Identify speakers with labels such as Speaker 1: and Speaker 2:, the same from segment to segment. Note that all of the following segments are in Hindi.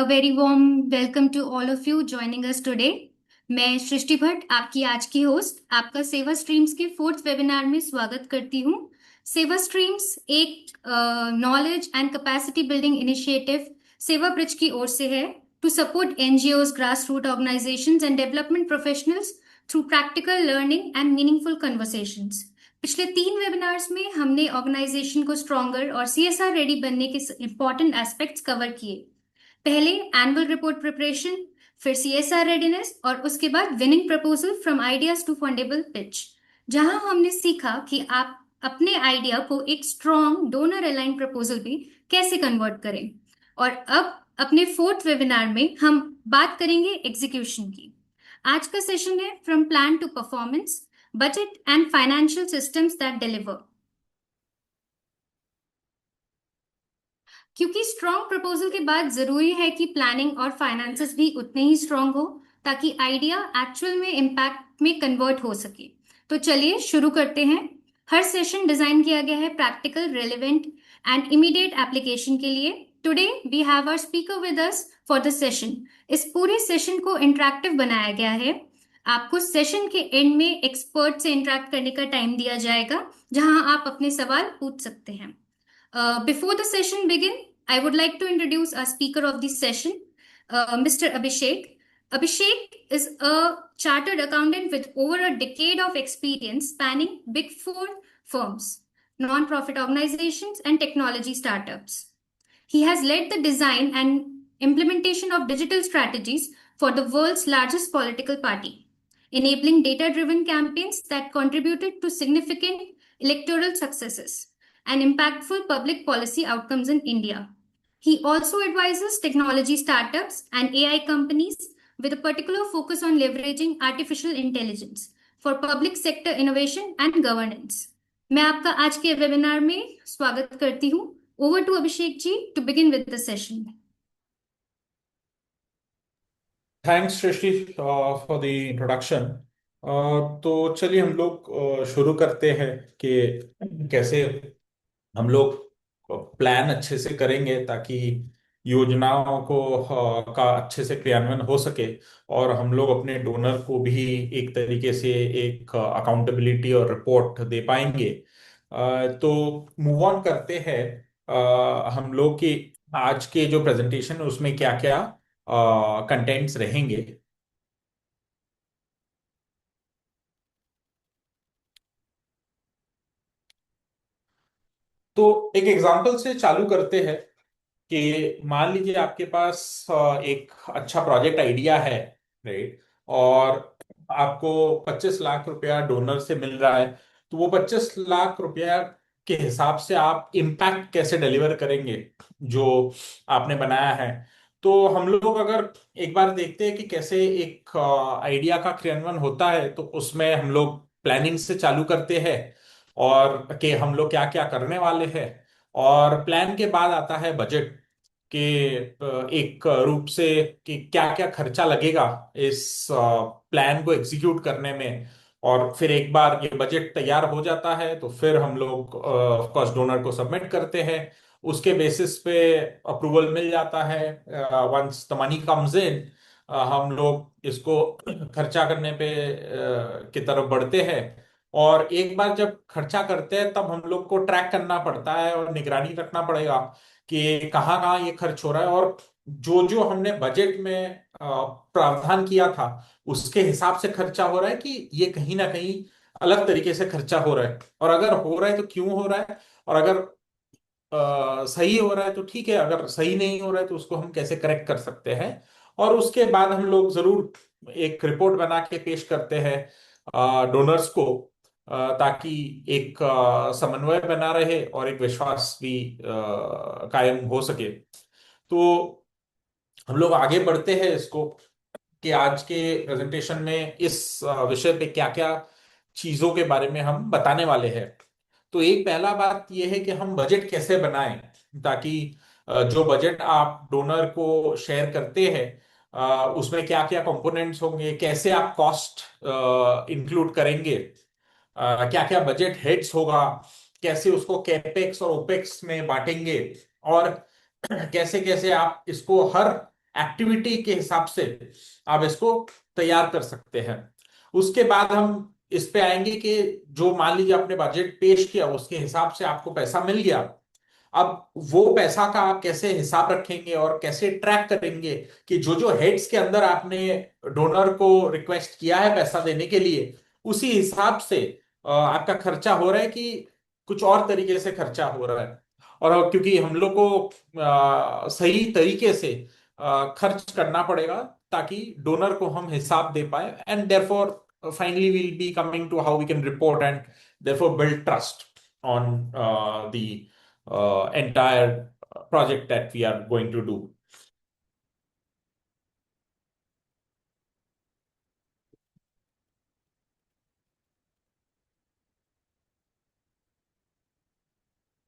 Speaker 1: A very warm welcome to all of you joining us today. मैं सृष्टि भट्ट आपकी आज की होस्ट आपका सेवा स्ट्रीम्स के फोर्थ वेबिनार में स्वागत करती हूँ। सेवा स्ट्रीम्स एक knowledge and capacity building initiative Seva bridge की ओर से है to support NGOs, grass root organisations and development professionals through practical learning and meaningful conversations. पिछले 3 वेबिनार्स में हमने ऑर्गेनाइजेशन को स्ट्रॉन्गर और सीएसआर रेडी बनने के इंपॉर्टेंट एस्पेक्ट्स कवर किए। पहले एनुअल रिपोर्ट प्रिपरेशन, फिर सीएसआर रेडीनेस और उसके बाद winning proposal from ideas to fundable pitch, जहां हमने सीखा कि आप अपने आइडिया को एक स्ट्रॉन्ग डोनर अलाइन प्रपोजल में कैसे कन्वर्ट करें। और अब अपने फोर्थ वेबिनार में हम बात करेंगे एग्जीक्यूशन की। आज का सेशन है from plan to performance, budget and financial systems that deliver. क्योंकि स्ट्रॉन्ग प्रपोजल के बाद जरूरी है कि प्लानिंग और फाइनेंसेस भी उतने ही स्ट्रॉन्ग हो ताकि आइडिया एक्चुअल में इम्पैक्ट में कन्वर्ट हो सके। तो चलिए शुरू करते हैं। हर सेशन डिजाइन किया गया है practical, relevant and immediate application के लिए। Today we have our speaker with us for the session. इस पूरे सेशन को इंटरेक्टिव बनाया गया है। आपको सेशन के एंड में एक्सपर्ट से इंटरेक्ट करने का टाइम दिया जाएगा जहां आप अपने सवाल पूछ सकते हैं। Before the session begin, I would like to introduce our speaker of the session, Mr. Abhishek. Abhishek is a chartered accountant with over a decade of experience spanning Big Four firms, non-profit organizations, and technology startups. He has led the design and implementation of digital strategies for the world's largest political party, enabling data-driven campaigns that contributed to significant electoral successes and impactful public policy outcomes in India. He also advises technology startups and AI companies with a particular focus on leveraging artificial intelligence for public sector innovation and governance. मैं आपका आज के वेबिनार में स्वागत करती हूँ। Over to Abhishek ji to begin with the session.
Speaker 2: Thanks Srishti for the introduction. तो चलिए हम लोग शुरू करते हैं कि कैसे हम लोग प्लान अच्छे से करेंगे ताकि योजनाओं को का अच्छे से क्रियान्वयन हो सके और हम लोग अपने डोनर को भी एक तरीके से एक अकाउंटेबिलिटी और रिपोर्ट दे पाएंगे। तो मूव ऑन करते हैं हम लोग की आज के जो प्रेजेंटेशन है उसमें क्या क्या कंटेंट्स रहेंगे। तो एक एग्जांपल से चालू करते हैं कि मान लीजिए आपके पास एक अच्छा प्रोजेक्ट आइडिया है, राइट, और आपको 25 लाख रुपया डोनर से मिल रहा है। तो वो 25 लाख रुपया के हिसाब से आप इम्पैक्ट कैसे डिलीवर करेंगे जो आपने बनाया है। तो हम लोग अगर एक बार देखते हैं कि कैसे एक आइडिया का क्रियान्वयन होता है, तो उसमें हम लोग प्लानिंग से चालू करते हैं और कि हम लोग क्या क्या करने वाले हैं। और प्लान के बाद आता है बजट के एक रूप से कि क्या क्या खर्चा लगेगा इस प्लान को एग्जीक्यूट करने में। और फिर एक बार ये बजट तैयार हो जाता है तो फिर हम लोग ऑफ कोर्स डोनर को सबमिट करते हैं। उसके बेसिस पे अप्रूवल मिल जाता है। Once the money comes in, हम लोग इसको खर्चा करने पे की तरफ बढ़ते हैं। और एक बार जब खर्चा करते हैं तब हम लोग को ट्रैक करना पड़ता है और निगरानी रखना पड़ेगा कि कहाँ कहाँ ये खर्च हो रहा है और जो जो हमने बजट में प्रावधान किया था उसके हिसाब से खर्चा हो रहा है कि ये कहीं ना कहीं अलग तरीके से खर्चा हो रहा है। और अगर हो रहा है तो क्यों हो रहा है, और अगर सही हो रहा है तो ठीक है, अगर सही नहीं हो रहा है तो उसको हम कैसे करेक्ट कर सकते हैं। और उसके बाद हम लोग जरूर एक रिपोर्ट बना के पेश करते हैं डोनर्स को, ताकि एक समन्वय बना रहे और एक विश्वास भी कायम हो सके। तो हम लोग आगे बढ़ते हैं इसको कि आज के प्रेजेंटेशन में इस विषय पे क्या क्या चीजों के बारे में हम बताने वाले हैं। तो एक पहला बात यह है कि हम बजट कैसे बनाएं ताकि जो बजट आप डोनर को शेयर करते हैं उसमें क्या क्या कंपोनेंट्स होंगे, कैसे आप कॉस्ट इंक्लूड करेंगे, क्या क्या बजट हेड्स होगा, कैसे उसको कैपेक्स और ओपेक्स में बांटेंगे, और कैसे कैसे आप इसको हर एक्टिविटी के हिसाब से आप इसको तैयार कर सकते हैं। उसके बाद हम इस पे आएंगे कि जो मान लीजिए आपने बजट पेश किया उसके हिसाब से आपको पैसा मिल गया। अब वो पैसा का आप कैसे हिसाब रखेंगे और कैसे ट्रैक करेंगे कि जो जो हेड्स के अंदर आपने डोनर को रिक्वेस्ट किया है पैसा देने के लिए, उसी हिसाब से आपका खर्चा हो रहा है कि कुछ और तरीके से खर्चा हो रहा है। और क्योंकि हम लोग को सही तरीके से खर्च करना पड़ेगा ताकि डोनर को हम हिसाब दे पाए, and therefore finally we'll be coming to how we can report and therefore build trust on the entire project that we are going to do.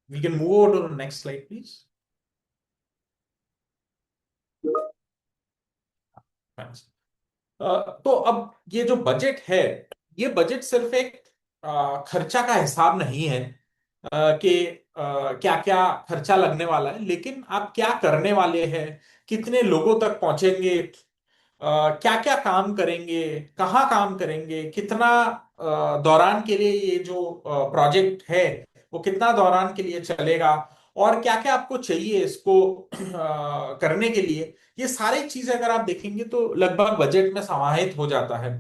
Speaker 2: We can move over to the next slide, please. Thanks. तो अब ये जो बजट है, ये बजट सिर्फ एक खर्चा का हिसाब नहीं है कि क्या क्या खर्चा लगने वाला है, लेकिन आप क्या करने वाले हैं, कितने लोगों तक पहुंचेंगे, क्या क्या काम करेंगे, कहाँ काम करेंगे, कितना दौरान के लिए ये जो प्रोजेक्ट है वो कितना दौरान के लिए चलेगा, और क्या क्या आपको चाहिए इसको करने के लिए। ये सारी चीजें अगर आप देखेंगे तो लगभग बजट में समाहित हो जाता है।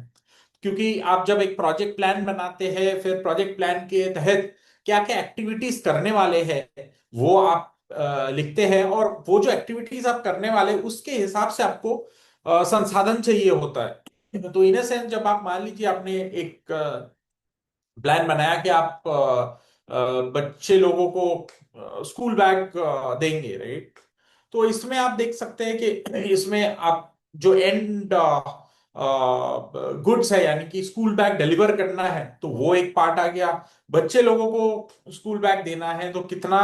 Speaker 2: क्योंकि आप जब एक प्रोजेक्ट प्लान बनाते हैं, फिर प्रोजेक्ट प्लान के तहत क्या क्या एक्टिविटीज करने वाले हैं वो आप लिखते हैं, और वो जो एक्टिविटीज आप करने वाले उसके हिसाब से आपको संसाधन चाहिए होता है। तो इन सेंस जब आप मान लीजिए आपने एक प्लान बनाया कि आप बच्चे लोगों को स्कूल बैग देंगे, राइट। तो इसमें आप देख सकते हैं कि इसमें आप जो एंड गुड्स है यानी कि स्कूल बैग डिलीवर करना है तो वो एक पार्ट आ गया। बच्चे लोगों को स्कूल बैग देना है तो कितना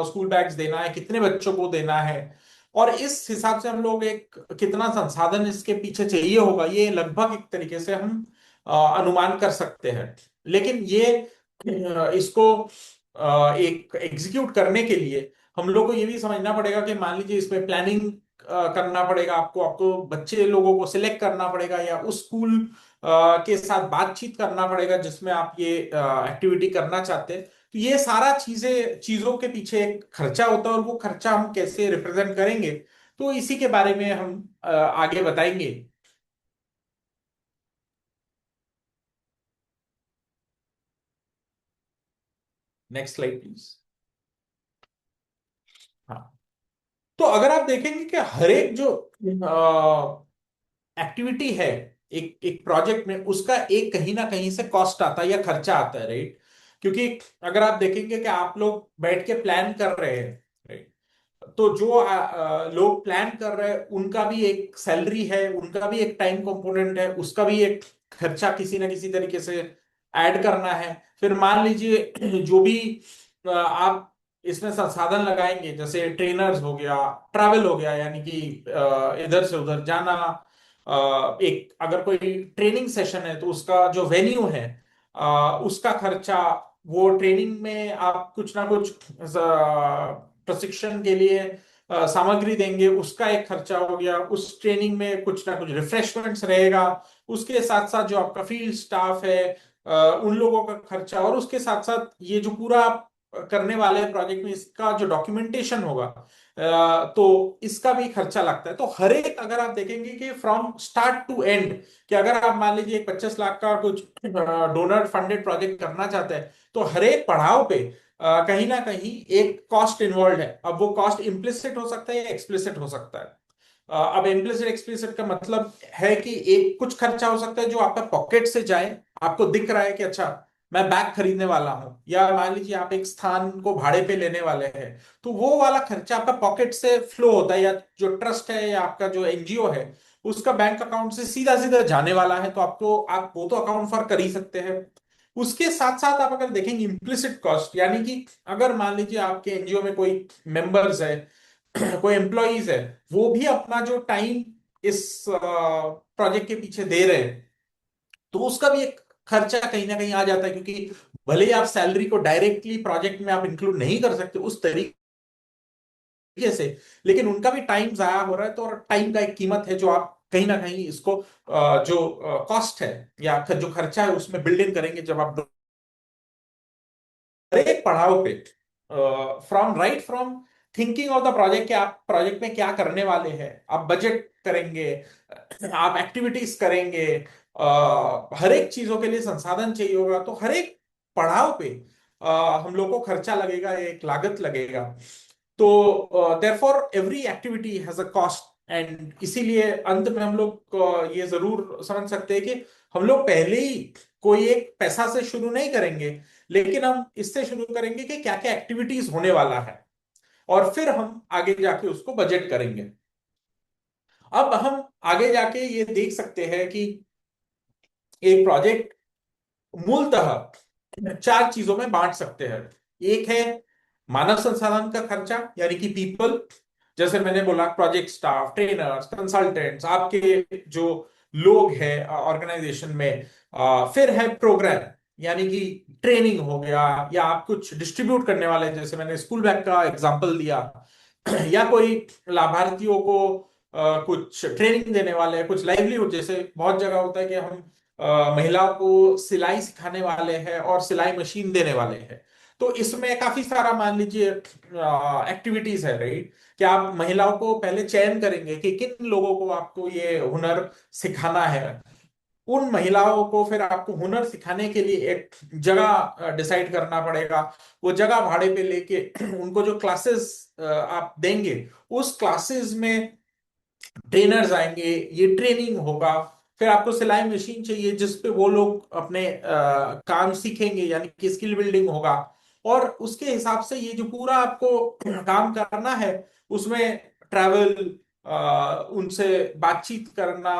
Speaker 2: स्कूल बैग्स देना है, कितने बच्चों को देना है, और इस हिसाब से हम लोग एक कितना संसाधन इसके पीछे चाहिए होगा ये लगभग एक तरीके से हम अनुमान कर सकते हैं। लेकिन ये इसको एक एग्जीक्यूट करने के लिए हम लोग को ये भी समझना पड़ेगा कि मान लीजिए इसमें प्लानिंग करना पड़ेगा, आपको आपको बच्चे लोगों को सिलेक्ट करना पड़ेगा या उस स्कूल के साथ बातचीत करना पड़ेगा जिसमें आप ये एक्टिविटी करना चाहते हैं। तो ये सारा चीजों के पीछे एक खर्चा होता है, और वो खर्चा हम कैसे रिप्रेजेंट करेंगे तो इसी के बारे में हम आगे बताएंगे। Next slide please. हाँ, तो अगर आप देखेंगे कि हर एक जो एक्टिविटी है एक एक प्रोजेक्ट में, उसका एक कहीं ना कहीं से कॉस्ट आता है या खर्चा आता है, राइट। क्योंकि अगर आप देखेंगे कि आप लोग बैठ के प्लान कर रहे हैं, राइट, तो जो लोग प्लान कर रहे हैं उनका भी एक सैलरी है, उनका भी एक टाइम कंपोनेंट है, उसका भी एक खर्चा किसी ना किसी तरीके से ऐड करना है। फिर मान लीजिए जो भी आप इसमें संसाधन लगाएंगे जैसे ट्रेनर्स हो गया, ट्रैवल हो गया यानी कि इधर से उधर जाना, एक अगर कोई ट्रेनिंग सेशन है तो उसका जो वेन्यू है उसका खर्चा, वो ट्रेनिंग में आप कुछ ना कुछ प्रशिक्षण के लिए सामग्री देंगे उसका एक खर्चा हो गया, उस ट्रेनिंग में कुछ ना कुछ रिफ्रेशमेंट्स रहेगा, उसके साथ साथ जो आपका फील्ड स्टाफ है उन लोगों का खर्चा, और उसके साथ साथ ये जो पूरा आप करने वाले हैं प्रोजेक्ट में इसका जो डॉक्यूमेंटेशन होगा तो इसका भी खर्चा लगता है। तो हर एक अगर आप देखेंगे कि फ्रॉम स्टार्ट टू एंड, कि अगर आप मान लीजिए एक 25 लाख का कुछ डोनर फंडेड प्रोजेक्ट करना चाहते हैं तो हर एक पड़ाव पे कहीं ना कहीं एक कॉस्ट इन्वॉल्व है। अब वो कॉस्ट इम्प्लिसिट हो सकता है या एक्सप्लिसिट हो सकता है। अब इम्प्लिसिट एक्सप्लिसिट का मतलब है कि एक कुछ खर्चा हो सकता है जो आपका पॉकेट से जाए, आपको दिख रहा है कि अच्छा मैं बैग खरीदने वाला हूं, या मान लीजिए आप एक स्थान को भाड़े पे लेने वाले हैं तो वो वाला खर्चा आपका पॉकेट से फ्लो होता है, या जो ट्रस्ट है या आपका जो एनजीओ है उसका बैंक अकाउंट से सीधा सीधा जाने वाला है, तो आपको आप वो तो अकाउंट फॉर कर ही सकते हैं। उसके साथ साथ आप अगर देखेंगे इम्प्लिसिट कॉस्ट, यानी कि अगर मान लीजिए आपके एनजीओ में कोई मेंबर्स है कोई एम्प्लॉइज है, वो भी अपना जो टाइम इस प्रोजेक्ट के पीछे दे रहे हैं तो उसका भी एक खर्चा कहीं ना कहीं आ जाता है। क्योंकि भले ही आप सैलरी को डायरेक्टली प्रोजेक्ट में आप इंक्लूड नहीं कर सकते उस तरीके तरीके से, लेकिन उनका भी टाइम जाया हो रहा है। तो टाइम का एक कीमत है जो आप कहीं ना कहीं इसको जो कॉस्ट है या जो खर्चा है उसमें बिल्ड इन करेंगे जब आप हर एक पड़ाव पे, from thinking of the project कि आप प्रोजेक्ट में क्या करने वाले हैं, आप बजट करेंगे, आप एक्टिविटीज करेंगे, हर एक चीजों के लिए संसाधन चाहिए होगा, तो हर एक पड़ाव पे हम लोग को खर्चा लगेगा, एक लागत लगेगा। तो therefore every activity has a cost. And इसीलिए अंत में हम लोग ये जरूर समझ सकते हैं कि हम लोग पहले ही कोई एक पैसा से शुरू नहीं करेंगे, लेकिन हम इससे शुरू करेंगे कि क्या क्या एक्टिविटीज होने वाला है, और फिर हम आगे जाके उसको बजट करेंगे। अब हम आगे जाके ये देख सकते हैं कि एक प्रोजेक्ट मूलतः चार चीजों में बांट सकते हैं। एक है मानव संसाधन का खर्चा, यानी कि पीपल, जैसे मैंने बोला प्रोजेक्ट स्टाफ, ट्रेनर्स, कंसल्टेंट्स, आपके जो लोग हैं ऑर्गेनाइजेशन में। फिर है प्रोग्राम, यानी कि ट्रेनिंग हो गया, या आप कुछ डिस्ट्रीब्यूट करने वाले हैं, जैसे मैंने स्कूल बैग का एग्जांपल दिया। या कोई लाभार्थियों को कुछ ट्रेनिंग देने वाले हैं, कुछ लाइवलीहुड, जैसे बहुत जगह होता है कि हम महिलाओं को सिलाई सिखाने वाले हैं और सिलाई मशीन देने वाले हैं। तो इसमें काफी सारा मान लीजिए एक्टिविटीज है, राइट? कि आप महिलाओं को पहले चयन करेंगे कि किन लोगों को आपको ये हुनर सिखाना है। उन महिलाओं को फिर आपको हुनर सिखाने के लिए एक जगह डिसाइड करना पड़ेगा। वो जगह भाड़े पे लेके उनको जो क्लासेस आप देंगे, उस क्लासेस में ट्रेनर्स आएंगे, ये ट्रेनिंग होगा। फिर आपको सिलाई मशीन चाहिए जिस पे वो लोग अपने काम सीखेंगे, यानी कि स्किल बिल्डिंग होगा। और उसके हिसाब से ये जो पूरा आपको काम करना है, उसमें ट्रैवल, उनसे बातचीत करना,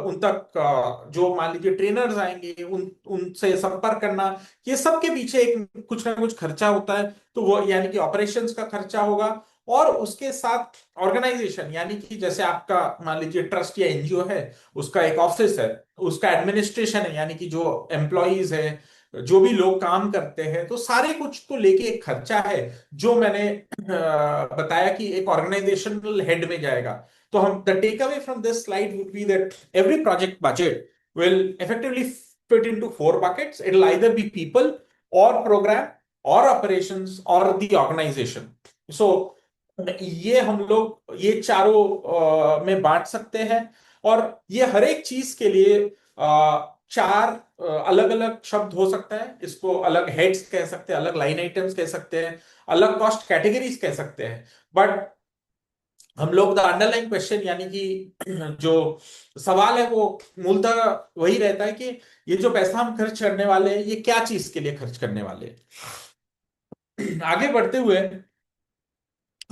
Speaker 2: उन तक जो मान लीजिए ट्रेनर्स आएंगे उनसे संपर्क करना, ये सब के पीछे एक कुछ ना कुछ खर्चा होता है। तो वो यानी कि ऑपरेशंस का खर्चा होगा। और उसके साथ ऑर्गेनाइजेशन, यानी कि जैसे आपका मान लीजिए ट्रस्ट या एनजीओ है, उसका एक ऑफिस है, उसका एडमिनिस्ट्रेशन है, यानी कि जो एम्प्लॉयज है, जो भी लोग काम करते हैं, तो सारे कुछ को लेके एक खर्चा है जो मैंने बताया कि एक ऑर्गेनाइजेशनल हेड में जाएगा। तो हम the take away from this slide would be that every project budget will effectively fit into four buckets. It'll either be people or program or operations or the organization. So ये हम लोग ये चारों में बांट सकते हैं। और ये हर एक चीज के लिए चार अलग अलग शब्द हो सकता है। इसको अलग हेड्स कह सकते हैं, अलग लाइन आइटम्स कह सकते हैं, अलग कॉस्ट कैटेगरीज कह सकते हैं। बट हम लोग द अंडरलाइन क्वेश्चन, यानी कि जो सवाल है वो मूलतः वही रहता है कि ये जो पैसा हम खर्च करने वाले हैं, ये क्या चीज के लिए खर्च करने वाले हैं। आगे बढ़ते हुए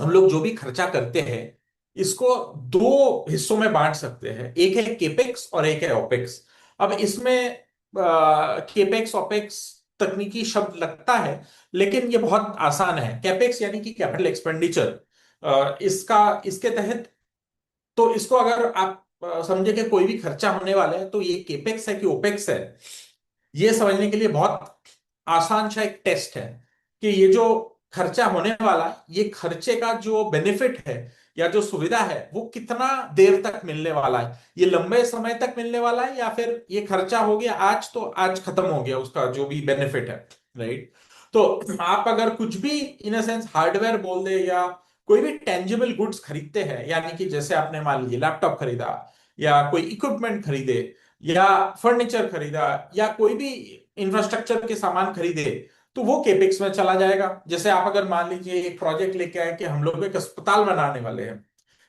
Speaker 2: हम लोग जो भी खर्चा करते हैं, इसको दो हिस्सों में बांट सकते हैं। एक है केपेक्स और एक है ओपेक्स। अब इसमें केपेक्स ओपेक्स तकनीकी शब्द लगता है, लेकिन ये बहुत आसान है। कैपेक्स यानी कि कैपिटल एक्सपेंडिचर, इसका इसके तहत, तो इसको अगर आप समझे कि कोई भी खर्चा होने वाला है, तो ये केपेक्स है कि ओपेक्स है, ये समझने के लिए बहुत आसान सा एक टेस्ट है कि ये जो खर्चा होने वाला है, ये खर्चे का जो बेनिफिट है या जो सुविधा है, वो कितना देर तक मिलने वाला है। ये लंबे समय तक मिलने वाला है, या फिर ये खर्चा हो गया आज तो आज खत्म हो गया उसका जो भी बेनिफिट है, राइट? तो आप अगर कुछ भी इन अ सेंस हार्डवेयर बोल दे, या कोई भी टेंजिबल गुड्स खरीदते हैं, यानी कि जैसे आपने मान लीजिए लैपटॉप खरीदा, या कोई इक्विपमेंट खरीदे, या फर्नीचर खरीदा, या कोई भी इंफ्रास्ट्रक्चर के सामान खरीदे, तो वो केपेक्स में चला जाएगा। जैसे आप अगर मान लीजिए एक प्रोजेक्ट लेके आए कि हम लोग एक अस्पताल बनाने वाले हैं,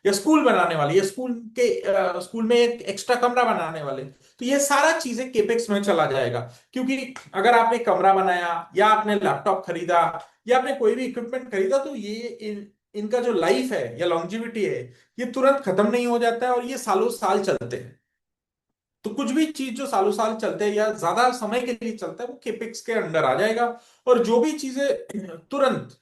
Speaker 2: या स्कूल बनाने वाले, या स्कूल में एक एक्स्ट्रा कमरा बनाने वाले, तो ये सारा चीजें केपेक्स में चला जाएगा। क्योंकि अगर आपने कमरा बनाया, या आपने लैपटॉप खरीदा, या आपने कोई भी इक्विपमेंट खरीदा, तो ये इनका जो लाइफ है या लॉन्जिविटी है, ये तुरंत खत्म नहीं हो जाता है, और ये सालों साल चलते हैं। तो कुछ भी चीज जो सालों साल चलते हैं या ज्यादा समय के लिए चलता है, वो केपेक्स के अंडर आ जाएगा। और जो भी चीजें तुरंत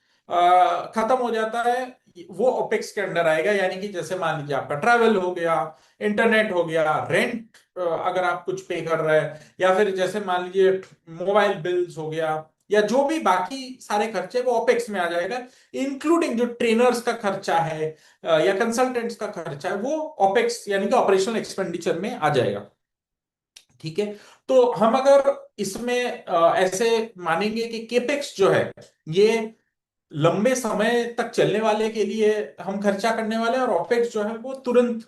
Speaker 2: खत्म हो जाता है, वो ओपेक्स के अंडर आएगा। यानी कि जैसे मान लीजिए आपका ट्रैवल हो गया, इंटरनेट हो गया, रेंट अगर आप कुछ पे कर रहे हैं, या फिर जैसे मान लीजिए मोबाइल बिल्स हो गया, या जो भी बाकी सारे खर्चे वो ओपेक्स में आ जाएगा, इंक्लूडिंग जो ट्रेनर्स का खर्चा है या कंसल्टेंट्स का खर्चा है वो ओपेक्स यानी कि ऑपरेशनल एक्सपेंडिचर में आ जाएगा। ठीक है। तो हम अगर इसमें ऐसे मानेंगे कि केपेक्स जो है ये लंबे समय तक चलने वाले के लिए हम खर्चा करने वाले हैं, और ओपेक्स जो है वो तुरंत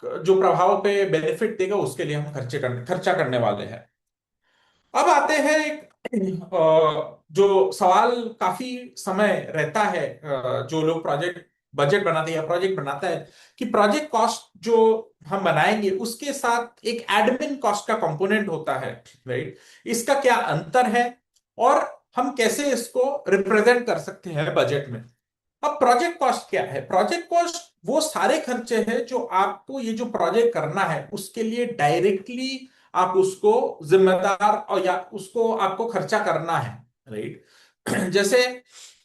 Speaker 2: जो प्रभाव पे बेनिफिट देगा उसके लिए हम खर्चा करने वाले हैं। अब आते हैं एक जो सवाल काफी समय रहता है, जो लोग प्रोजेक्ट बजट बनाते हैं या प्रोजेक्ट बनाता है, कि प्रोजेक्ट कॉस्ट जो हम बनाएंगे उसके साथ एक एडमिन कॉस्ट का कंपोनेंट होता है, राइट? इसका क्या अंतर है और हम कैसे इसको रिप्रेजेंट कर सकते हैं बजट में? अब प्रोजेक्ट कॉस्ट क्या है? प्रोजेक्ट कॉस्ट वो सारे खर्चे हैं जो आपको ये जो प्रोजेक्ट करना है उसके लिए डायरेक्टली आप उसको जिम्मेदार और या उसको आपको खर्चा करना है, राइट? जैसे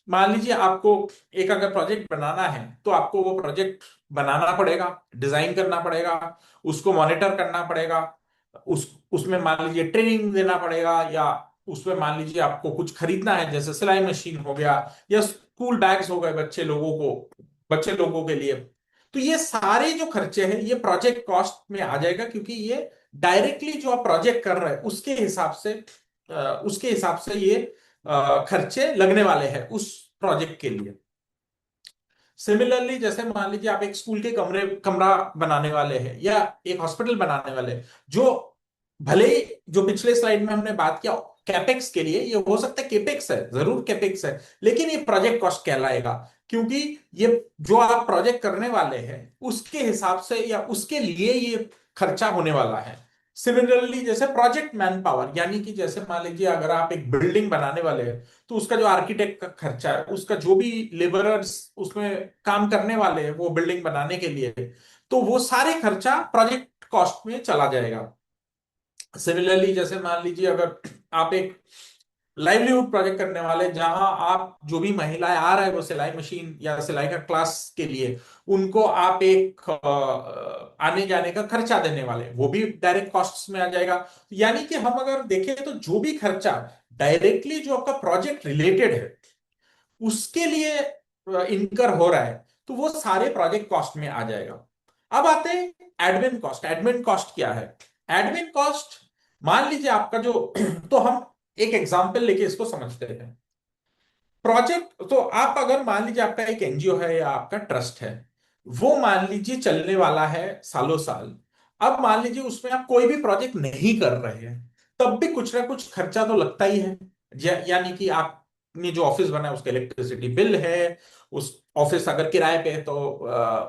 Speaker 2: मान लीजिए आपको एक अगर प्रोजेक्ट बनाना है तो आपको वो प्रोजेक्ट बनाना पड़ेगा, डिजाइन करना पड़ेगा, उसको मॉनिटर करना पड़ेगा, उसमें मान लीजिए ट्रेनिंग देना पड़ेगा, या उसमें मान लीजिए आपको कुछ खरीदना है जैसे सिलाई मशीन हो गया या स्कूल बैग्स हो गए बच्चे लोगों के लिए। तो ये सारे जो खर्चे हैं ये प्रोजेक्ट कॉस्ट में आ जाएगा, क्योंकि ये डायरेक्टली जो आप प्रोजेक्ट कर रहे हैं उसके हिसाब से ये खर्चे लगने वाले हैं उस प्रोजेक्ट के लिए। सिमिलरली जैसे मान लीजिए आप एक स्कूल के कमरा बनाने वाले हैं या एक हॉस्पिटल बनाने वाले हैं, जो भले ही जो पिछले स्लाइड में हमने बात किया कैपेक्स के लिए, ये हो सकता है केपेक्स है, जरूर केपेक्स है, लेकिन ये प्रोजेक्ट कॉस्ट कहलाएगा, क्योंकि ये जो आप प्रोजेक्ट करने वाले हैं उसके हिसाब से या उसके लिए ये खर्चा होने वाला है। सिमिलरली जैसे प्रोजेक्ट मैन पावर, यानी कि जैसे मान लीजिए अगर आप एक बिल्डिंग बनाने वाले हैं तो उसका जो आर्किटेक्ट का खर्चा है, उसका जो भी लेबरर्स उसमें काम करने वाले हैं वो बिल्डिंग बनाने के लिए, तो वो सारे खर्चा प्रोजेक्ट कॉस्ट में चला जाएगा। सिमिलरली जैसे मान लीजिए अगर आप एक लाइवलीहुड प्रोजेक्ट करने वाले, जहां आप जो भी महिलाएं आ रहा है वो सिलाई मशीन या सिलाई का क्लास के लिए उनको आप एक आने जाने का खर्चा देने वाले, वो भी डायरेक्ट कॉस्ट्स में आ जाएगा। यानी कि हम अगर देखें तो जो भी खर्चा डायरेक्टली जो आपका प्रोजेक्ट रिलेटेड है उसके लिए इनकर हो रहा है तो वो सारे प्रोजेक्ट कॉस्ट में आ जाएगा। अब आते हैं एडमिन कॉस्ट। एडमिन कॉस्ट क्या है? एडमिन कॉस्ट, मान लीजिए आपका जो तो हम एक एग्जांपल लेके इसको समझते हैं। प्रोजेक्ट तो आप अगर मान लीजिए आपका एक एनजीओ है या आपका ट्रस्ट है, वो मान लीजिए चलने वाला है सालों साल। अब मान लीजिए उसमें आप कोई भी प्रोजेक्ट नहीं कर रहे हैं, तब भी कुछ ना कुछ खर्चा तो लगता ही है। यानी कि आपने जो ऑफिस बना है उसका इलेक्ट्रिसिटी बिल है, उस ऑफिस अगर किराए पे है तो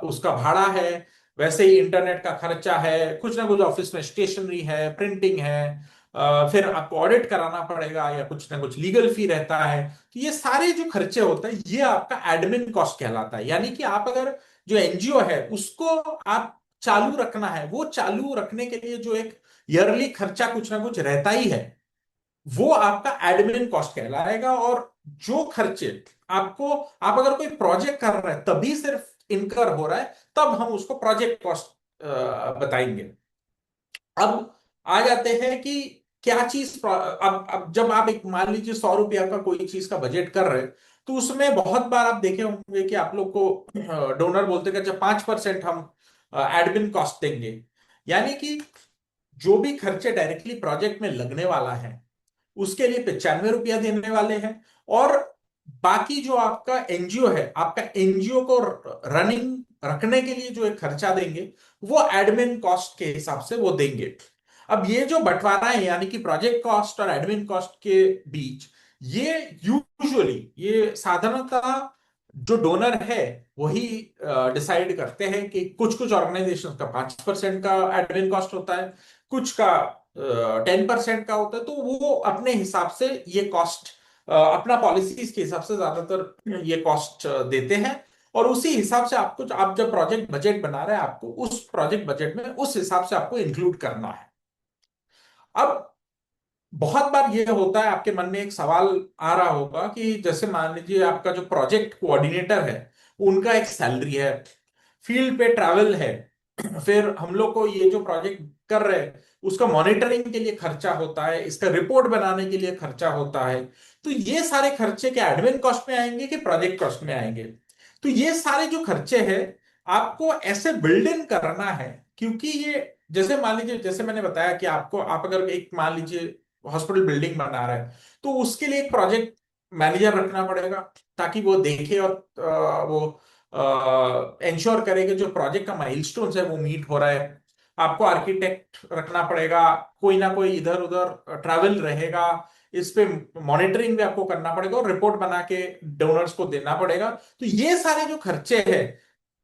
Speaker 2: उसका भाड़ा है, वैसे ही इंटरनेट का खर्चा है, कुछ ना कुछ ऑफिस में स्टेशनरी है, प्रिंटिंग है, फिर आपको ऑडिट कराना पड़ेगा या कुछ ना कुछ लीगल फी रहता है। तो ये सारे जो खर्चे होते हैं ये आपका एडमिन कॉस्ट कहलाता है। यानी कि आप अगर जो एनजीओ है उसको आप चालू रखना है, वो चालू रखने के लिए जो एक ईयरली खर्चा कुछ ना कुछ रहता ही है, वो आपका एडमिन कॉस्ट कहलाएगा। और जो खर्चे आपको, आप अगर कोई प्रोजेक्ट कर रहे हैं तभी सिर्फ इनकर हो रहा है, तब हम उसको प्रोजेक्ट कॉस्ट बताएंगे। अब आ जाते हैं कि क्या चीज, अब जब आप एक मान लीजिए 100 रुपया का कोई चीज का बजट कर रहे हैं, तो उसमें बहुत बार आप देखे होंगे कि आप लोग को डोनर बोलते हैं कि जब 5% हम एडमिन कॉस्ट देंगे, यानी कि जो भी खर्चे डायरेक्टली प्रोजेक्ट में लगने वाला है उसके लिए 95 रुपया देने वाले हैं। और बाकी जो आपका एनजीओ है, आपका एनजीओ को रनिंग रखने के लिए जो एक खर्चा देंगे वो एडमिन कॉस्ट के हिसाब से वो देंगे। अब ये जो बंटवारा है यानी कि प्रोजेक्ट कॉस्ट और एडमिन कॉस्ट के बीच, ये यूजुअली ये साधारणतः जो डोनर है वही डिसाइड करते हैं कि कुछ कुछ ऑर्गेनाइजेशन का 5% का एडमिन कॉस्ट होता है, कुछ का 10% का होता है, तो वो अपने हिसाब से ये कॉस्ट अपना पॉलिसीज के हिसाब से ज्यादातर ये कॉस्ट देते हैं। और उसी हिसाब से आपको, आप जब प्रोजेक्ट बजट बना रहे हैं आपको उस प्रोजेक्ट बजट में उस हिसाब से आपको इंक्लूड करना है। अब बहुत बार ये होता है आपके मन में एक सवाल आ रहा होगा कि जैसे मान लीजिए आपका जो प्रोजेक्ट कोऑर्डिनेटर है उनका एक सैलरी है, फील्ड पे ट्रैवल है, फिर हम लोग को ये जो प्रोजेक्ट कर रहे हैं उसका मॉनिटरिंग के लिए खर्चा होता है, इसका रिपोर्ट बनाने के लिए खर्चा होता है। तो ये सारे खर्चे क्या एडमिन कॉस्ट में आएंगे कि प्रोजेक्ट कॉस्ट में आएंगे? तो ये सारे जो खर्चे हैं आपको ऐसे बिल्ड इन करना है, क्योंकि ये जैसे मान लीजिए, जैसे मैंने बताया कि आपको, आप अगर एक मान लीजिए हॉस्पिटल बिल्डिंग बना रहे हैं तो उसके लिए एक प्रोजेक्ट मैनेजर रखना पड़ेगा ताकि वो देखे और वो इंश्योर करे कि जो प्रोजेक्ट का माइलस्टोन्स है वो मीट हो रहा है। आपको आर्किटेक्ट रखना पड़ेगा, कोई ना कोई इधर उधर ट्रैवल रहेगा, इस पे मॉनिटरिंग भी आपको करना पड़ेगा और रिपोर्ट बना के डोनर्स को देना पड़ेगा। तो ये सारे जो खर्चे हैं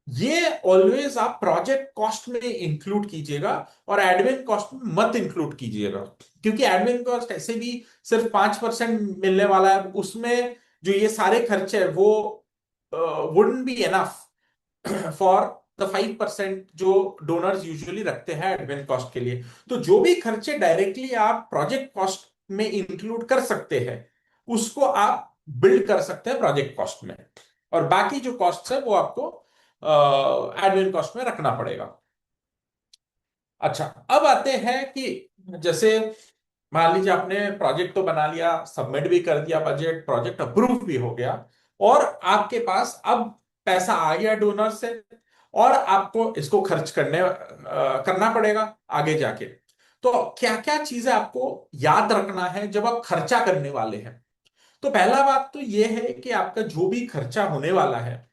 Speaker 2: ये ऑलवेज आप प्रोजेक्ट कॉस्ट में इंक्लूड कीजिएगा और एडमिन कॉस्ट में मत इंक्लूड कीजिएगा, क्योंकि एडमिन कॉस्ट ऐसे भी सिर्फ 5% मिलने वाला है, उसमें जो ये सारे खर्चे हैं वो wouldn't be enough for the 5% जो डोनर्स यूजुअली रखते हैं एडमिन कॉस्ट के लिए। तो जो भी खर्चे डायरेक्टली आप प्रोजेक्ट कॉस्ट में इंक्लूड कर सकते हैं उसको आप बिल्ड कर सकते हैं प्रोजेक्ट कॉस्ट में, और बाकी जो कॉस्ट है वो आपको एडमिन कॉस्ट में रखना पड़ेगा। अच्छा, अब आते हैं कि जैसे मान लीजिए आपने प्रोजेक्ट तो बना लिया, सबमिट भी कर दिया, बजट प्रोजेक्ट अप्रूव भी हो गया, और आपके पास अब पैसा आ गया डोनर से, और आपको इसको खर्च करना पड़ेगा आगे जाके। तो क्या क्या चीजें आपको याद रखना है जब आप खर्चा करने वाले हैं? तो पहला बात तो यह है कि आपका जो भी खर्चा होने वाला है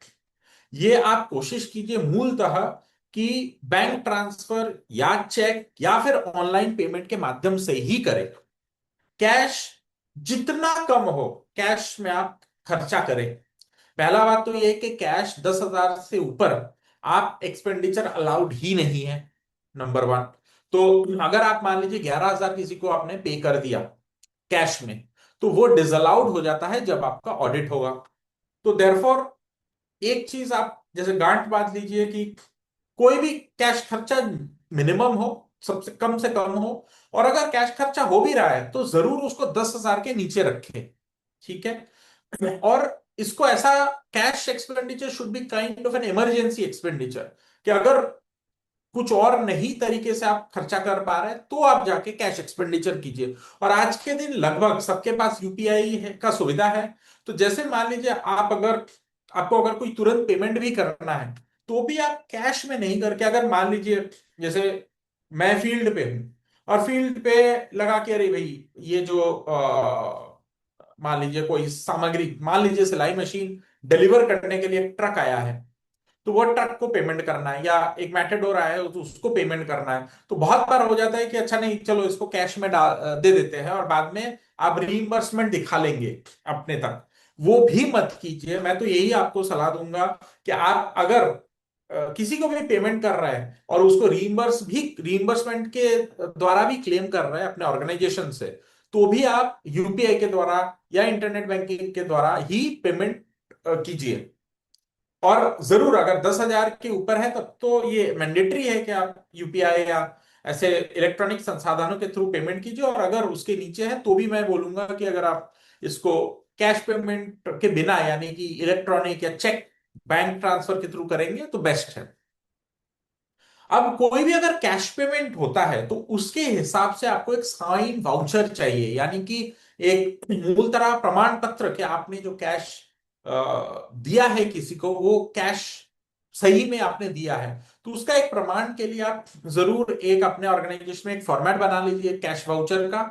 Speaker 2: ये आप कोशिश कीजिए मूलतः कि बैंक ट्रांसफर या चेक या फिर ऑनलाइन पेमेंट के माध्यम से ही करें। कैश जितना कम हो कैश में आप खर्चा करें। पहला बात तो यह है कि कैश 10,000 से ऊपर आप एक्सपेंडिचर अलाउड ही नहीं है, नंबर वन। तो अगर आप मान लीजिए 11,000 किसी को आपने पे कर दिया कैश में, तो वो डिसअलाउड हो जाता है जब आपका ऑडिट होगा। तो देयरफॉर एक चीज आप जैसे गांठ बांध लीजिए कि कोई भी कैश खर्चा मिनिमम हो, सबसे कम से कम हो, और अगर कैश खर्चा हो भी रहा है तो जरूर उसको 10,000 के नीचे रखें। ठीक है? और इसको ऐसा, cash expenditure should be kind of an emergency expenditure, कि अगर कुछ और नहीं तरीके से आप खर्चा कर पा रहे हैं तो आप जाके कैश एक्सपेंडिचर कीजिए। और आज के दिन लगभग सबके पास यूपीआई का सुविधा है। तो जैसे मान लीजिए आप अगर, आपको अगर कोई तुरंत पेमेंट भी करना है तो भी आप कैश में नहीं करके, अगर मान लीजिए जैसे मैं फील्ड पे हूं और फील्ड पे लगा के अरे भाई ये जो मान लीजिए कोई सामग्री, मान लीजिए सिलाई मशीन डिलीवर करने के लिए ट्रक आया है, तो वो ट्रक को पेमेंट करना है, या एक मैटेडोर आया है तो उसको पेमेंट करना है, तो बहुत बार हो जाता है कि अच्छा नहीं चलो इसको कैश में दे देते हैं और बाद में आप रीइंबर्समेंट दिखा लेंगे अपने तक। वो भी मत कीजिए। मैं तो यही आपको सलाह दूंगा कि आप अगर किसी को भी पेमेंट कर रहा है और उसको रीइंबर्समेंट के द्वारा भी क्लेम कर रहा है अपने ऑर्गेनाइजेशन से, तो भी आप यूपीआई के द्वारा या इंटरनेट बैंकिंग के द्वारा ही पेमेंट कीजिए। और जरूर अगर 10,000 के ऊपर है तब तो ये मैंडेटरी है कि आप यूपीआई या ऐसे इलेक्ट्रॉनिक संसाधनों के थ्रू पेमेंट कीजिए, और अगर उसके नीचे है तो भी मैं बोलूंगा कि अगर आप इसको कैश पेमेंट के बिना यानी कि इलेक्ट्रॉनिक या चेक बैंक ट्रांसफर के थ्रू करेंगे तो बेस्ट है। अब कोई भी अगर कैश पेमेंट होता है तो उसके हिसाब से आपको एक साइन वाउचर चाहिए, यानी कि एक मूल तरह प्रमाण पत्र कि आपने जो कैश दिया है किसी को वो कैश सही में आपने दिया है। तो उसका एक प्रमाण के लिए आप जरूर एक अपने ऑर्गेनाइजेशन में एक फॉर्मेट बना लीजिए कैश वाउचर का।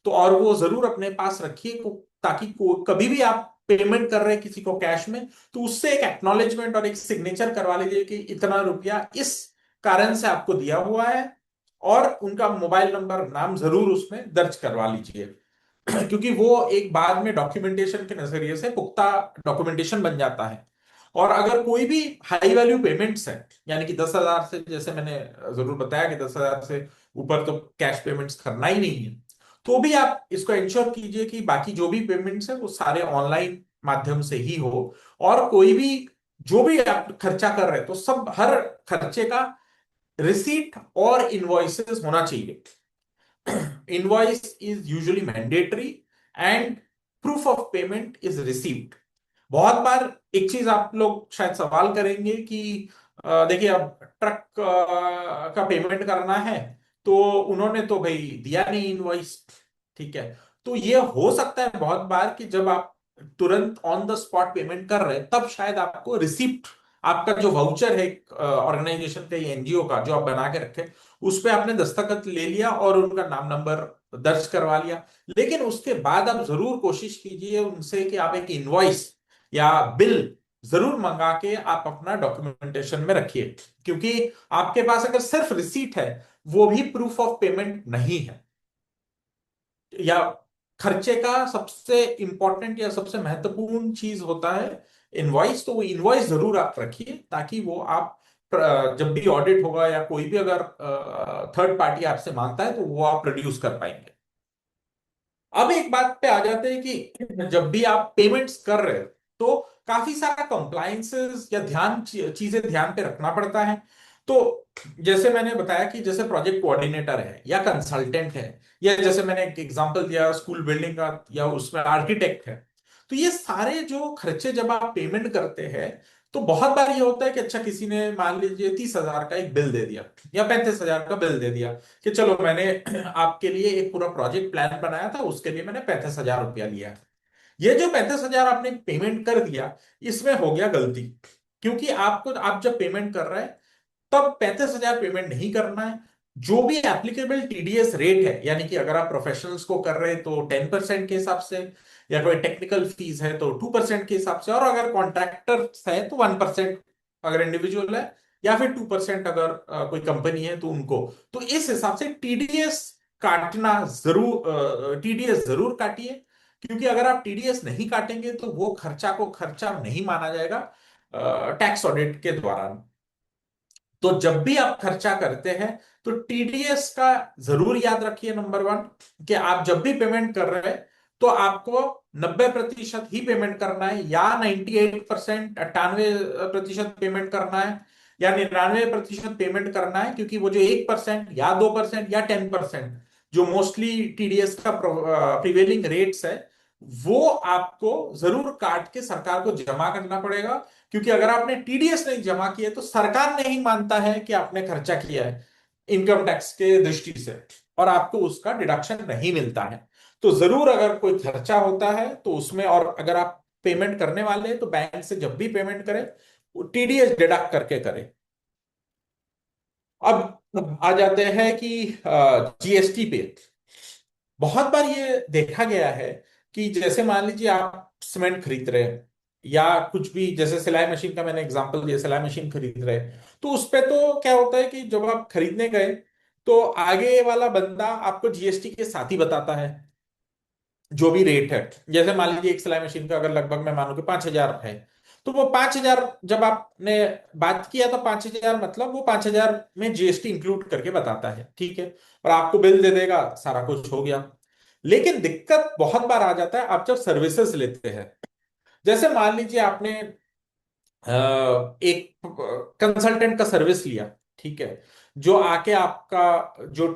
Speaker 2: तो और वो जरूर अपने पास रखिए ताकि कभी भी आप पेमेंट कर रहे हैं किसी को कैश में तो उससे एक एक्नॉलेजमेंट और एक सिग्नेचर करवा लीजिए कि इतना रुपया इस कारण से आपको दिया हुआ है, और उनका मोबाइल नंबर नाम जरूर उसमें दर्ज करवा लीजिए। क्योंकि वो एक बाद में डॉक्यूमेंटेशन के नजरिए से पुख्ता डॉक्यूमेंटेशन बन जाता है। और अगर कोई भी हाई वैल्यू पेमेंट्स है, यानी कि 10,000 से, जैसे मैंने जरूर बताया कि 10,000 से ऊपर तो कैश पेमेंट्स करना ही नहीं है, तो भी आप इसको इंश्योर कीजिए कि बाकी जो भी पेमेंट्स है वो सारे ऑनलाइन माध्यम से ही हो। और कोई भी जो भी आप खर्चा कर रहे हैं तो सब हर खर्चे का रिसीट और इनवॉइसेस होना चाहिए। Invoice is usually mandatory and proof of payment is received. बहुत बार एक चीज आप लोग शायद सवाल करेंगे कि देखिए अब ट्रक का पेमेंट करना है तो उन्होंने तो भाई दिया नहीं इनवॉइस। ठीक है। तो ये हो सकता है बहुत बार कि जब आप तुरंत ऑन द स्पॉट पेमेंट कर रहे हैं तब शायद आपको रिसिप्ट, आपका जो वाउचर है ऑर्गेनाइजेशन का या एनजीओ का जो आप बना के रखे, उस पे आपने दस्तखत ले लिया और उनका नाम नंबर दर्ज करवा लिया। लेकिन उसके बाद आप जरूर कोशिश कीजिए उनसे कि आप एक इनवॉइस या बिल जरूर मंगा के आप अपना डॉक्यूमेंटेशन में रखिए, क्योंकि आपके पास अगर सिर्फ रिसीट है वो भी प्रूफ ऑफ पेमेंट नहीं है। या खर्चे का सबसे इंपॉर्टेंट या सबसे महत्वपूर्ण चीज होता है इनवॉइस। तो वो इनवॉइस जरूर आप रखिए ताकि वो आप जब भी ऑडिट होगा या कोई भी अगर थर्ड पार्टी आपसे मांगता है तो वो आप प्रोड्यूस कर पाएंगे। अब एक बात पे आ जाते हैं कि जब भी आप पेमेंट्स कर रहे हो तो काफी सारा कंप्लायंसेस या चीजें ध्यान पे रखना पड़ता है। तो जैसे मैंने बताया कि जैसे प्रोजेक्ट कोऑर्डिनेटर है या कंसल्टेंट है, या जैसे मैंने एक एग्जांपल दिया स्कूल बिल्डिंग का, या उसमें आर्किटेक्ट है, तो ये सारे जो खर्चे जब आप पेमेंट करते हैं तो बहुत बार ये होता है कि अच्छा किसी ने मान लीजिए 30,000 का एक बिल दे दिया या 35,000 का बिल दे दिया कि चलो मैंने आपके लिए एक पूरा प्रोजेक्ट प्लान बनाया था, उसके लिए मैंने 35,000 रुपया लिया। ये जो 35,000 आपने पेमेंट कर दिया, इसमें हो गया गलती। क्योंकि आपको, आप जब पेमेंट कर रहे हैं तब 35,000 पेमेंट नहीं करना है। जो भी एप्लीकेबल टीडीएस रेट है, यानी कि अगर आप प्रोफेशनल्स को कर रहे हैं तो 10% के हिसाब से, या कोई टेक्निकल फीस है तो 2% के हिसाब से, और अगर कॉन्ट्रैक्टर है तो 1% अगर इंडिविजुअल है, या फिर 2% अगर कोई कंपनी है तो उनको। तो इस हिसाब से टीडीएस काटना जरूर, टीडीएस जरूर काटिए। क्योंकि अगर आप टीडीएस नहीं काटेंगे तो वो खर्चा को खर्चा नहीं माना जाएगा टैक्स ऑडिट के दौरान। तो जब भी आप खर्चा करते हैं तो टीडीएस का जरूर याद रखिए, नंबर वन, कि आप जब भी पेमेंट कर रहे हैं तो आपको 90% ही पेमेंट करना है, या 98%, 98% पेमेंट करना है, या 99% पेमेंट करना है। क्योंकि वो जो 1% या 2% या 10% जो मोस्टली टीडीएस का प्रिवेलिंग रेट्स है, वो आपको जरूर काट के सरकार को जमा करना पड़ेगा। क्योंकि अगर आपने टीडीएस नहीं जमा किया तो सरकार नहीं मानता है कि आपने खर्चा किया है इनकम टैक्स के दृष्टि से, और आपको उसका डिडक्शन नहीं मिलता है। तो जरूर अगर कोई खर्चा होता है तो उसमें, और अगर आप पेमेंट करने वाले हैं तो बैंक से जब भी पेमेंट करें टीडीएस डिडक्ट करके करें। अब आ जाते हैं कि जीएसटी पे। बहुत बार ये देखा गया है कि जैसे मान लीजिए आप सीमेंट खरीद रहे हैं या कुछ भी, जैसे सिलाई मशीन का मैंने एग्जांपल दिया, सिलाई मशीन खरीद रहे हैं, तो उस पे तो क्या होता है कि जब आप खरीदने गए तो आगे वाला बंदा आपको जीएसटी के साथ ही बताता है जो भी रेट है। जैसे मान लीजिए एक सिलाई मशीन का अगर लगभग मैं मानू कि 5,000 है, तो वो 5,000 जब आपने बात किया तो 5,000 मतलब वो 5,000 में जीएसटी इंक्लूड करके बताता है, ठीक है। और आपको बिल दे देगा, सारा कुछ हो गया। लेकिन दिक्कत बहुत बार आ जाता है आप जब सर्विसेज लेते हैं। जैसे मान लीजिए आपने एक कंसल्टेंट का सर्विस लिया, ठीक है, जो आके आपका जो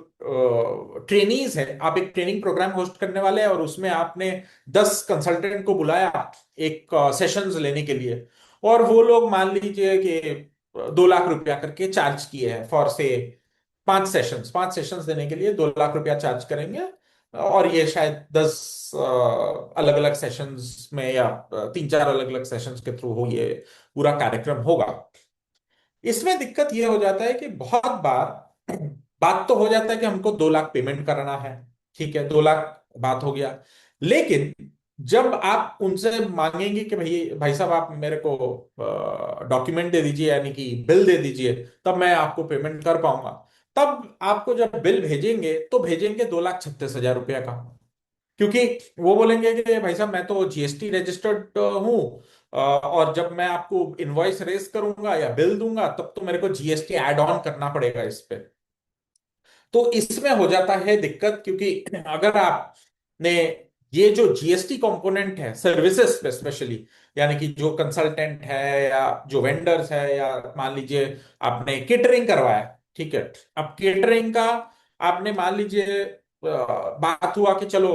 Speaker 2: ट्रेनीज है, आप एक ट्रेनिंग प्रोग्राम होस्ट करने वाले हैं और उसमें आपने 10 कंसल्टेंट को बुलाया एक सेशंस लेने के लिए, और वो लोग मान लीजिए कि 2 लाख रुपया करके चार्ज किए हैं फॉर से 5 सेशंस देने के लिए 2 लाख रुपया चार्ज करेंगे। और ये शायद 10 अलग अलग सेशंस में या 3-4 अलग अलग सेशंस के थ्रू हो ये पूरा कार्यक्रम होगा। इसमें दिक्कत ये हो जाता है कि बहुत बार बात तो हो जाता है कि हमको 2 लाख पेमेंट करना है, ठीक है, 2 लाख बात हो गया। लेकिन जब आप उनसे मांगेंगे कि भाई भाई साहब आप मेरे को डॉक्यूमेंट दे दीजिए, यानी कि बिल दे दीजिए, तब मैं आपको पेमेंट कर पाऊंगा। तब आपको जब बिल भेजेंगे तो भेजेंगे 2,36,000 रुपया का। क्योंकि वो बोलेंगे कि भाई साहब मैं तो जीएसटी रजिस्टर्ड हूँ, और जब मैं आपको इनवॉइस रेज करूंगा या बिल दूंगा तब तो मेरे को जीएसटी ऐड ऑन करना पड़ेगा इस पे। तो इसमें हो जाता है दिक्कत, क्योंकि अगर आपने ये जो जीएसटी कंपोनेंट है सर्विसेज पे स्पेशली, यानी कि जो कंसल्टेंट है या जो वेंडर्स है, या मान लीजिए आपने केटरिंग करवाया, ठीक है, अब केटरिंग का आपने मान लीजिए बात हुआ कि चलो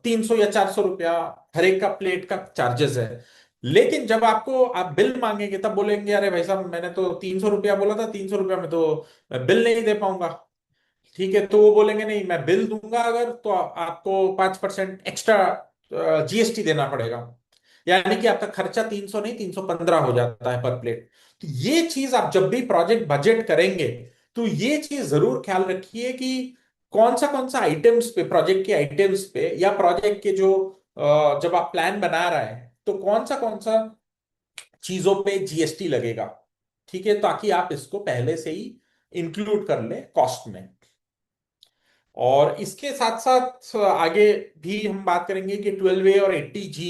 Speaker 2: 300 या 400 रुपया हर एक का प्लेट का चार्जेस है। लेकिन जब आपको आप बिल मांगेंगे तब बोलेंगे अरे भाई साहब मैंने तो 300 रुपया बोला था, 300 रुपया में तो मैं बिल नहीं दे पाऊंगा, ठीक है, तो वो बोलेंगे नहीं मैं बिल दूंगा अगर, तो आपको 5% एक्स्ट्रा जीएसटी देना पड़ेगा। यानी कि आपका खर्चा 300 नहीं 315 हो जाता है पर प्लेट। तो ये चीज आप जब भी प्रोजेक्ट बजट करेंगे तो ये चीज जरूर ख्याल रखिए कि कौन सा आइटम्स पे, प्रोजेक्ट के आइटम्स पे या प्रोजेक्ट के जो जब आप प्लान बना रहे हैं तो कौन सा चीजों पे जीएसटी लगेगा। ठीक है, ताकि आप इसको पहले से ही इंक्लूड कर ले कॉस्ट में। और इसके साथ साथ आगे भी हम बात करेंगे कि 12A और 80G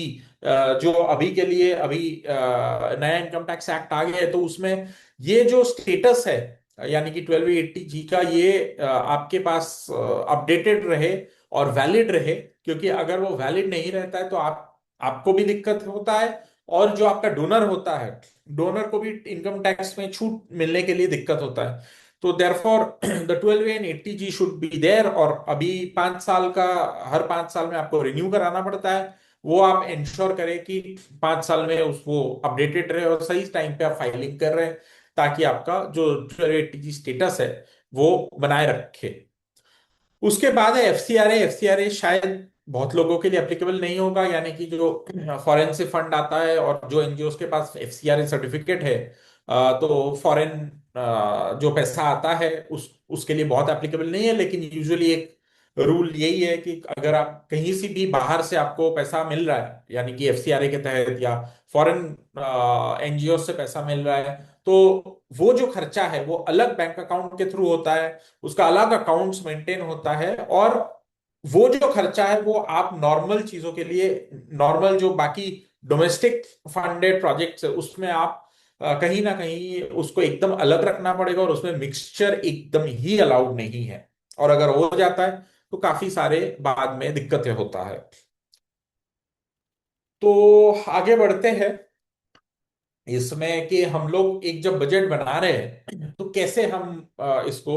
Speaker 2: जो अभी के लिए अभी नया इनकम टैक्स एक्ट आ गया है, तो उसमें ये जो स्टेटस है यानी कि 12A 80G का, ये आपके पास अपडेटेड रहे और वैलिड रहे। क्योंकि अगर वो वैलिड नहीं रहता है तो आपको भी दिक्कत होता है, और जो आपका डोनर होता है, डोनर को भी इनकम टैक्स में छूट मिलने के लिए दिक्कत होता है। तो therefore the 12A and 80G should be there. और अभी 5 साल का, हर 5 साल में आपको रिन्यू कराना पड़ता है। वो आप इंश्योर करें कि 5 साल में उस वो अपडेटेड रहे और सही टाइम पे आप फाइलिंग कर रहे हैं, ताकि आपका जो 12A 80G स्टेटस है वो बनाए रखे। उसके बाद है एफसीआरए। एफसीआरए शायद बहुत लोगों के लिए एप्लीकेबल नहीं होगा, यानी कि जो फॉरेन से फंड आता है और जो एनजीओ के पास एफसीआरए सर्टिफिकेट है, तो फॉरेन जो पैसा आता है उसके लिए बहुत एप्लीकेबल नहीं है। लेकिन यूजुअली एक रूल यही है कि अगर आप कहीं से भी बाहर से आपको पैसा मिल रहा है, यानी कि एफसीआरए के तहत या फॉरेन एनजीओ से पैसा मिल रहा है, तो वो जो खर्चा है वो अलग बैंक अकाउंट के थ्रू होता है, उसका अलग अकाउंट्स मेंटेन होता है। और वो जो खर्चा है वो आप नॉर्मल चीजों के लिए, नॉर्मल जो बाकी डोमेस्टिक फंडेड प्रोजेक्ट्स है उसमें आप कहीं ना कहीं उसको एकदम अलग रखना पड़ेगा, और उसमें मिक्सचर एकदम ही अलाउड नहीं है। और अगर हो जाता है तो काफी सारे बाद में दिक्कतें होता है। तो आगे बढ़ते हैं इसमें कि हम लोग एक जब बजट बना रहे हैं तो कैसे हम इसको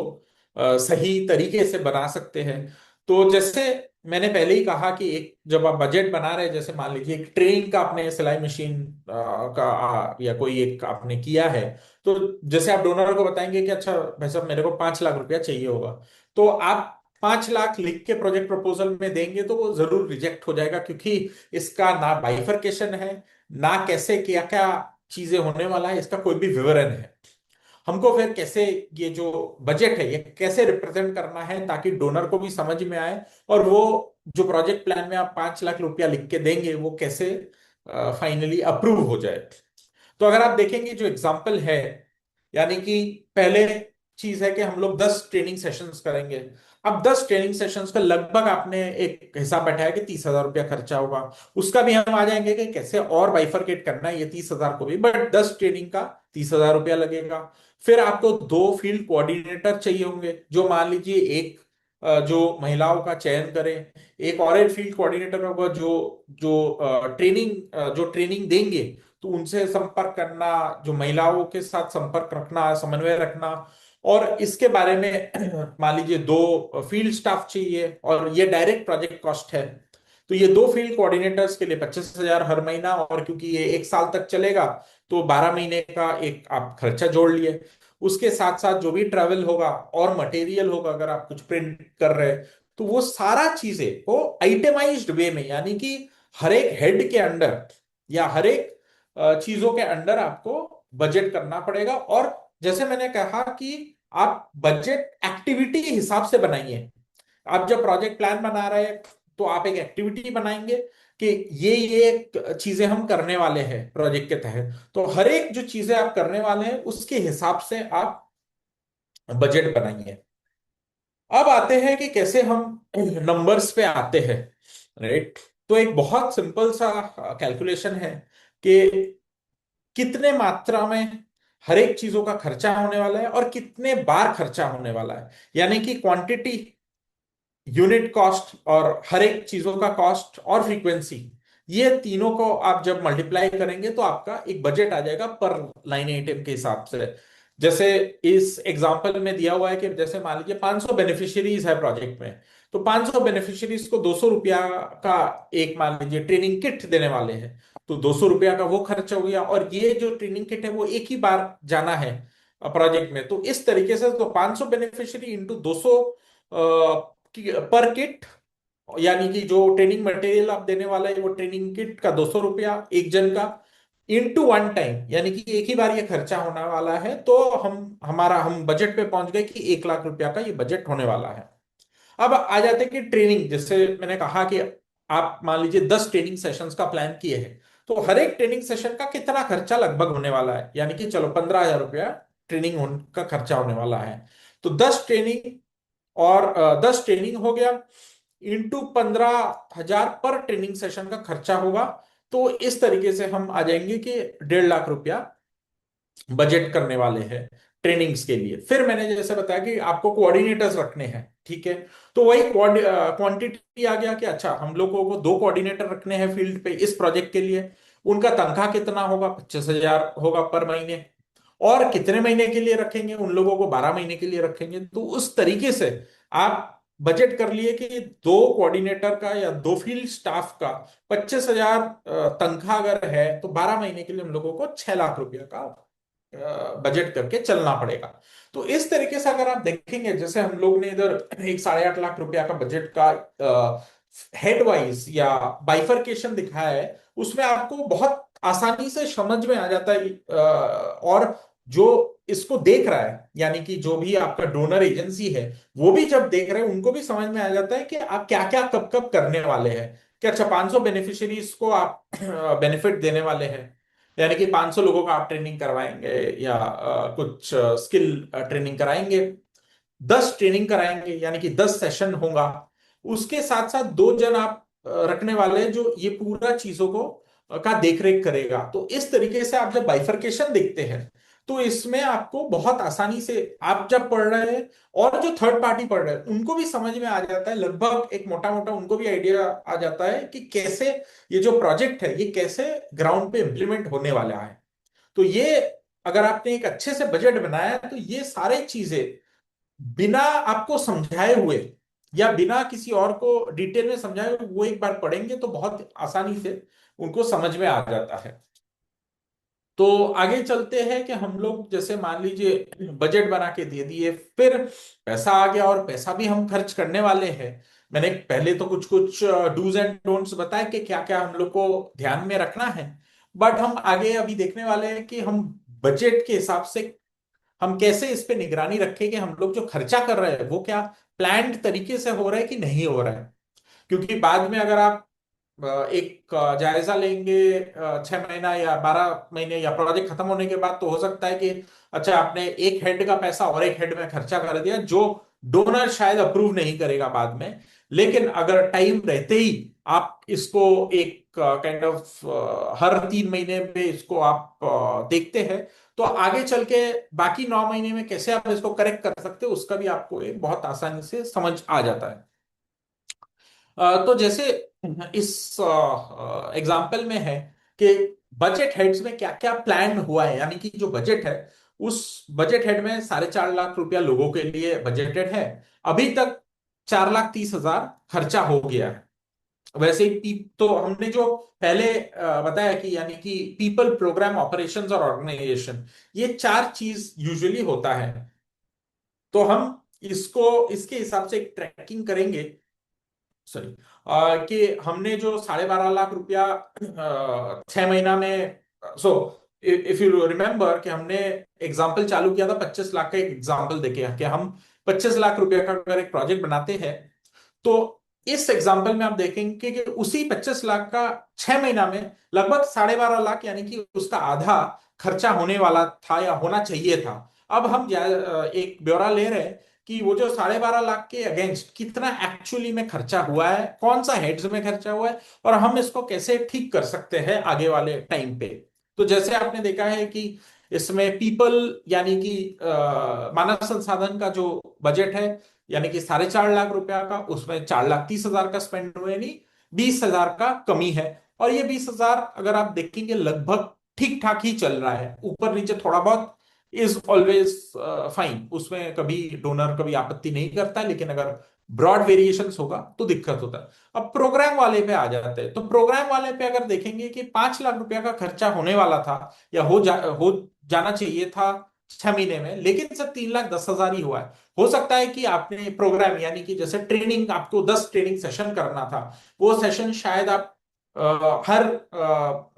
Speaker 2: सही तरीके से बना सकते हैं। तो जैसे मैंने पहले ही कहा कि एक जब आप बजट बना रहे हैं, जैसे मान लीजिए एक ट्रेनिंग का आपने सिलाई मशीन का या कोई एक आपने किया है, तो जैसे आप डोनर को बताएंगे कि अच्छा भाई साहब मेरे को 5 लाख रुपया चाहिए होगा, तो आप 5 लाख लिख के प्रोजेक्ट प्रपोजल में देंगे तो वो जरूर रिजेक्ट हो जाएगा, क्योंकि इसका ना बाइफरकेशन है, ना कैसे क्या क्या चीजें होने वाला है, इसका कोई भी विवरण है। हमको फिर कैसे ये जो बजट है ये कैसे रिप्रेजेंट करना है ताकि डोनर को भी समझ में आए, और वो जो प्रोजेक्ट प्लान में आप 5 लाख रुपया लिख के देंगे वो कैसे फाइनली अप्रूव हो जाए। तो अगर आप देखेंगे जो एग्जाम्पल है, यानी कि पहले चीज है कि हम लोग 10 ट्रेनिंग सेशंस करेंगे। अब 10 ट्रेनिंग सेशंस का लगभग आपने एक हिसाब बैठाया कि 30,000 रुपया खर्चा होगा। उसका भी हम आ जाएंगे कि कैसे और बाइफरकेट करना है ये 30,000 को भी, बट 10 ट्रेनिंग का 30,000 रुपया लगेगा। फिर आपको 2 फील्ड कोऑर्डिनेटर चाहिए होंगे, जो मान लीजिए एक जो महिलाओं का चयन करें, एक और एक फील्ड कोऑर्डिनेटर होगा जो जो ट्रेनिंग देंगे, तो उनसे संपर्क करना, जो महिलाओं के साथ संपर्क रखना, समन्वय रखना। और इसके बारे में मान लीजिए 2 फील्ड स्टाफ चाहिए, और ये डायरेक्ट प्रोजेक्ट कॉस्ट है। तो ये 2 फील्ड कोऑर्डिनेटर्स के लिए 25,000 हर महीना, और क्योंकि ये 1 साल तक चलेगा तो 12 महीने का एक आप खर्चा जोड़ लिए। उसके साथ साथ जो भी ट्रैवल होगा और मटेरियल होगा, अगर आप कुछ प्रिंट कर रहे हैं, तो वो सारा चीजें वो आइटमाइज्ड वे में, यानी कि हर एक हेड के अंडर या हर एक चीजों के अंडर आपको बजट करना पड़ेगा। और जैसे मैंने कहा कि आप बजट एक्टिविटी के हिसाब से बनाइए। आप जब प्रोजेक्ट प्लान बना रहे हैं तो आप एक एक्टिविटी बनाएंगे कि ये चीजें हम करने वाले हैं प्रोजेक्ट के तहत, तो हर एक जो चीजें आप करने वाले हैं उसके हिसाब से आप बजट बनाइए। अब आते हैं कि कैसे हम नंबर्स पे आते हैं, राइट। तो एक बहुत सिंपल सा कैलकुलेशन है कि कितने मात्रा में हर एक चीजों का खर्चा होने वाला है और कितने बार खर्चा होने वाला है, यानी कि क्वांटिटी, यूनिट कॉस्ट, और हर एक चीजों का कॉस्ट और फ्रीक्वेंसी। ये तीनों को आप जब मल्टीप्लाई करेंगे तो आपका एक बजट आ जाएगा पर लाइन आइटम के हिसाब से। जैसे इस एग्जांपल में दिया हुआ है कि जैसे मान लीजिए 500 बेनिफिशियरीज है प्रोजेक्ट में, तो 500 बेनिफिशियरीज को 200 रुपया का एक मान लीजिए ट्रेनिंग किट देने वाले हैं, तो 200 रुपया का वो खर्च हो गया। और ये जो ट्रेनिंग किट है वो एक ही बार जाना है प्रोजेक्ट में, तो इस तरीके से तो 500 बेनिफिशियरी इंटू 200 पर किट, यानी कि जो ट्रेनिंग मटेरियल आप देने वाला है वो ट्रेनिंग किट का 200 रुपया एक जन का, इनटू वन टाइम, यानी कि एक ही बार ये खर्चा होने वाला है। तो हम बजट पे पहुंच गए कि 1 लाख रुपया का ये बजट होने वाला है। अब आ जाते हैं कि ट्रेनिंग, जैसे मैंने कहा कि आप मान लीजिए 10 ट्रेनिंग सेशंस का प्लान किए हैं, तो हर एक ट्रेनिंग सेशन का कितना खर्चा लगभग होने वाला है, यानी कि चलो 15,000 रुपया का खर्चा होने वाला है। तो 10 ट्रेनिंग, और 10 ट्रेनिंग हो गया, इंटू 15,000 पर ट्रेनिंग सेशन का खर्चा होगा। तो इस तरीके से हम आ जाएंगे कि 1.5 लाख रुपया बजट करने वाले हैं ट्रेनिंग्स के लिए। फिर मैंने जैसे बताया कि आपको कोऑर्डिनेटर्स रखने हैं, ठीक है। तो वही क्वांटिटी आ गया कि अच्छा, हम लोगों को 2 कोऑर्डिनेटर रखने हैं फील्ड पे इस प्रोजेक्ट के लिए। उनका तनख्वाह कितना होगा, 25,000 होगा पर महीने। और कितने महीने के लिए रखेंगे, उन लोगों को 12 महीने के लिए रखेंगे। तो उस तरीके से आप बजट कर लिए कि 2 कोऑर्डिनेटर का या 2 फील्ड स्टाफ का 25,000 तनख्वाह अगर है, तो 12 महीने के लिए हम लोगों को 6 लाख रुपया का बजट करके चलना पड़ेगा। तो इस तरीके से अगर आप देखेंगे, जैसे हम लोग ने इधर एक 8.5 लाख रुपया का बजट का हेड वाइज या बाइफरकेशन दिखाया है, उसमें आपको बहुत आसानी से समझ में आ जाता है। और जो इसको देख रहा है, यानी कि जो भी आपका डोनर एजेंसी है, वो भी जब देख रहे हैं, उनको भी समझ में आ जाता है कि आप क्या क्या कब कब करने वाले हैं। कि अच्छा, 500 बेनिफिशियरीज को आप बेनिफिट देने वाले हैं, यानी कि 500 लोगों का आप ट्रेनिंग करवाएंगे, या कुछ स्किल ट्रेनिंग कराएंगे। 10 ट्रेनिंग कराएंगे, यानी कि 10 सेशन होगा। उसके साथ साथ 2 जन आप रखने वाले हैं जो ये पूरा चीजों को का देख रेख करेगा। तो इस तरीके से आप जब बाइफरकेशन देखते हैं, तो इसमें आपको बहुत आसानी से, आप जब पढ़ रहे हैं और जो थर्ड पार्टी पढ़ रहे हैं, उनको भी समझ में आ जाता है, लगभग एक मोटा मोटा उनको भी आइडिया आ जाता है कि कैसे ये जो प्रोजेक्ट है ये कैसे ग्राउंड पे इंप्लीमेंट होने वाला है। तो ये, अगर आपने एक अच्छे से बजट बनाया है, तो ये सारी चीजें बिना आपको समझाए हुए या बिना किसी और को डिटेल में समझाए हुए, वो एक बार पढ़ेंगे तो बहुत आसानी से उनको समझ में आ जाता है। तो आगे चलते हैं कि हम लोग जैसे मान लीजिए बजट बना के दे दिए, फिर पैसा आ गया और पैसा भी हम खर्च करने वाले हैं। मैंने पहले तो कुछ कुछ डूज एंड डोंट्स बताए कि क्या क्या हम लोग को ध्यान में रखना है। बट हम आगे अभी देखने वाले हैं कि हम बजट के हिसाब से हम कैसे इस पे निगरानी रखें कि हम लोग जो खर्चा कर रहे हैं वो क्या प्लान्ड तरीके से हो रहा है कि नहीं हो रहा है। क्योंकि बाद में अगर आप एक जायजा लेंगे 6 महीना या 12 महीने या प्रोजेक्ट खत्म होने के बाद, तो हो सकता है कि अच्छा, आपने एक हेड का पैसा और एक हेड में खर्चा कर दिया, जो डोनर शायद अप्रूव नहीं करेगा बाद में। लेकिन अगर टाइम रहते ही आप इसको एक काइंड ऑफ हर 3 महीने पे इसको आप देखते हैं, तो आगे चल के बाकी 9 महीने में कैसे आप इसको करेक्ट कर सकते हो, उसका भी आपको एक बहुत आसानी से समझ आ जाता है। तो जैसे इस एग्जाम्पल में है कि बजट हेड्स में क्या क्या प्लान हुआ है, यानी कि जो बजट है, उस बजट हेड में 4.5 लाख रुपया लोगों के लिए बजटेड है। अभी तक 4,30,000 खर्चा हो गया है। वैसे ही तो हमने जो पहले बताया कि यानी कि पीपल, प्रोग्राम, ऑपरेशंस और ऑर्गेनाइजेशन, ये 4 चीज यूजुअली होता है। तो हम इसको इसके हिसाब से एक ट्रैकिंग करेंगे। सॉरी, कि हमने जो 12.5 लाख रुपया 6 महीना में, सो इफ यू रिमेम्बर कि हमने एग्जाम्पल चालू किया था 25 लाख का, एक एग्जाम्पल देके कि हम 25 लाख रुपया का अगर एक प्रोजेक्ट बनाते हैं, तो इस एग्जाम्पल में आप देखेंगे कि उसी 25 लाख का 6 महीना में लगभग 12.5 लाख, यानी कि उसका आधा खर्चा होने वाला था या होना चाहिए था। अब हम एक ब्यौरा ले रहे हैं कि वो जो 12.5 लाख के अगेंस्ट कितना एक्चुअली में खर्चा हुआ है, कौन सा हेड्स में खर्चा हुआ है, और हम इसको कैसे ठीक कर सकते हैं आगे वाले टाइम पे। तो जैसे आपने देखा है कि इसमें पीपल, यानी कि मानव संसाधन का जो बजट है, यानी कि 4.5 लाख रुपया का, उसमें 4,30,000 का स्पेंड हुए, नहीं 20,000 का कमी है। और ये 20,000 अगर आप देखेंगे लगभग ठीक ठाक ही चल रहा है, ऊपर नीचे थोड़ा बहुत इज ऑलवेज फाइन, उसमें कभी डोनर कभी आपत्ति नहीं करता है। लेकिन अगर ब्रॉड वेरिएशंस होगा तो दिक्कत होता है। अब प्रोग्राम वाले पे आ जाते हैं, तो प्रोग्राम वाले पे अगर देखेंगे कि 5 लाख रुपया का खर्चा होने वाला था, या हो जाना चाहिए था 6 महीने में, लेकिन सिर्फ 3,10,000 ही हुआ है। हो सकता है कि आपने प्रोग्राम यानी कि जैसे ट्रेनिंग, आपको 10 ट्रेनिंग सेशन करना था, वो सेशन शायद आप हर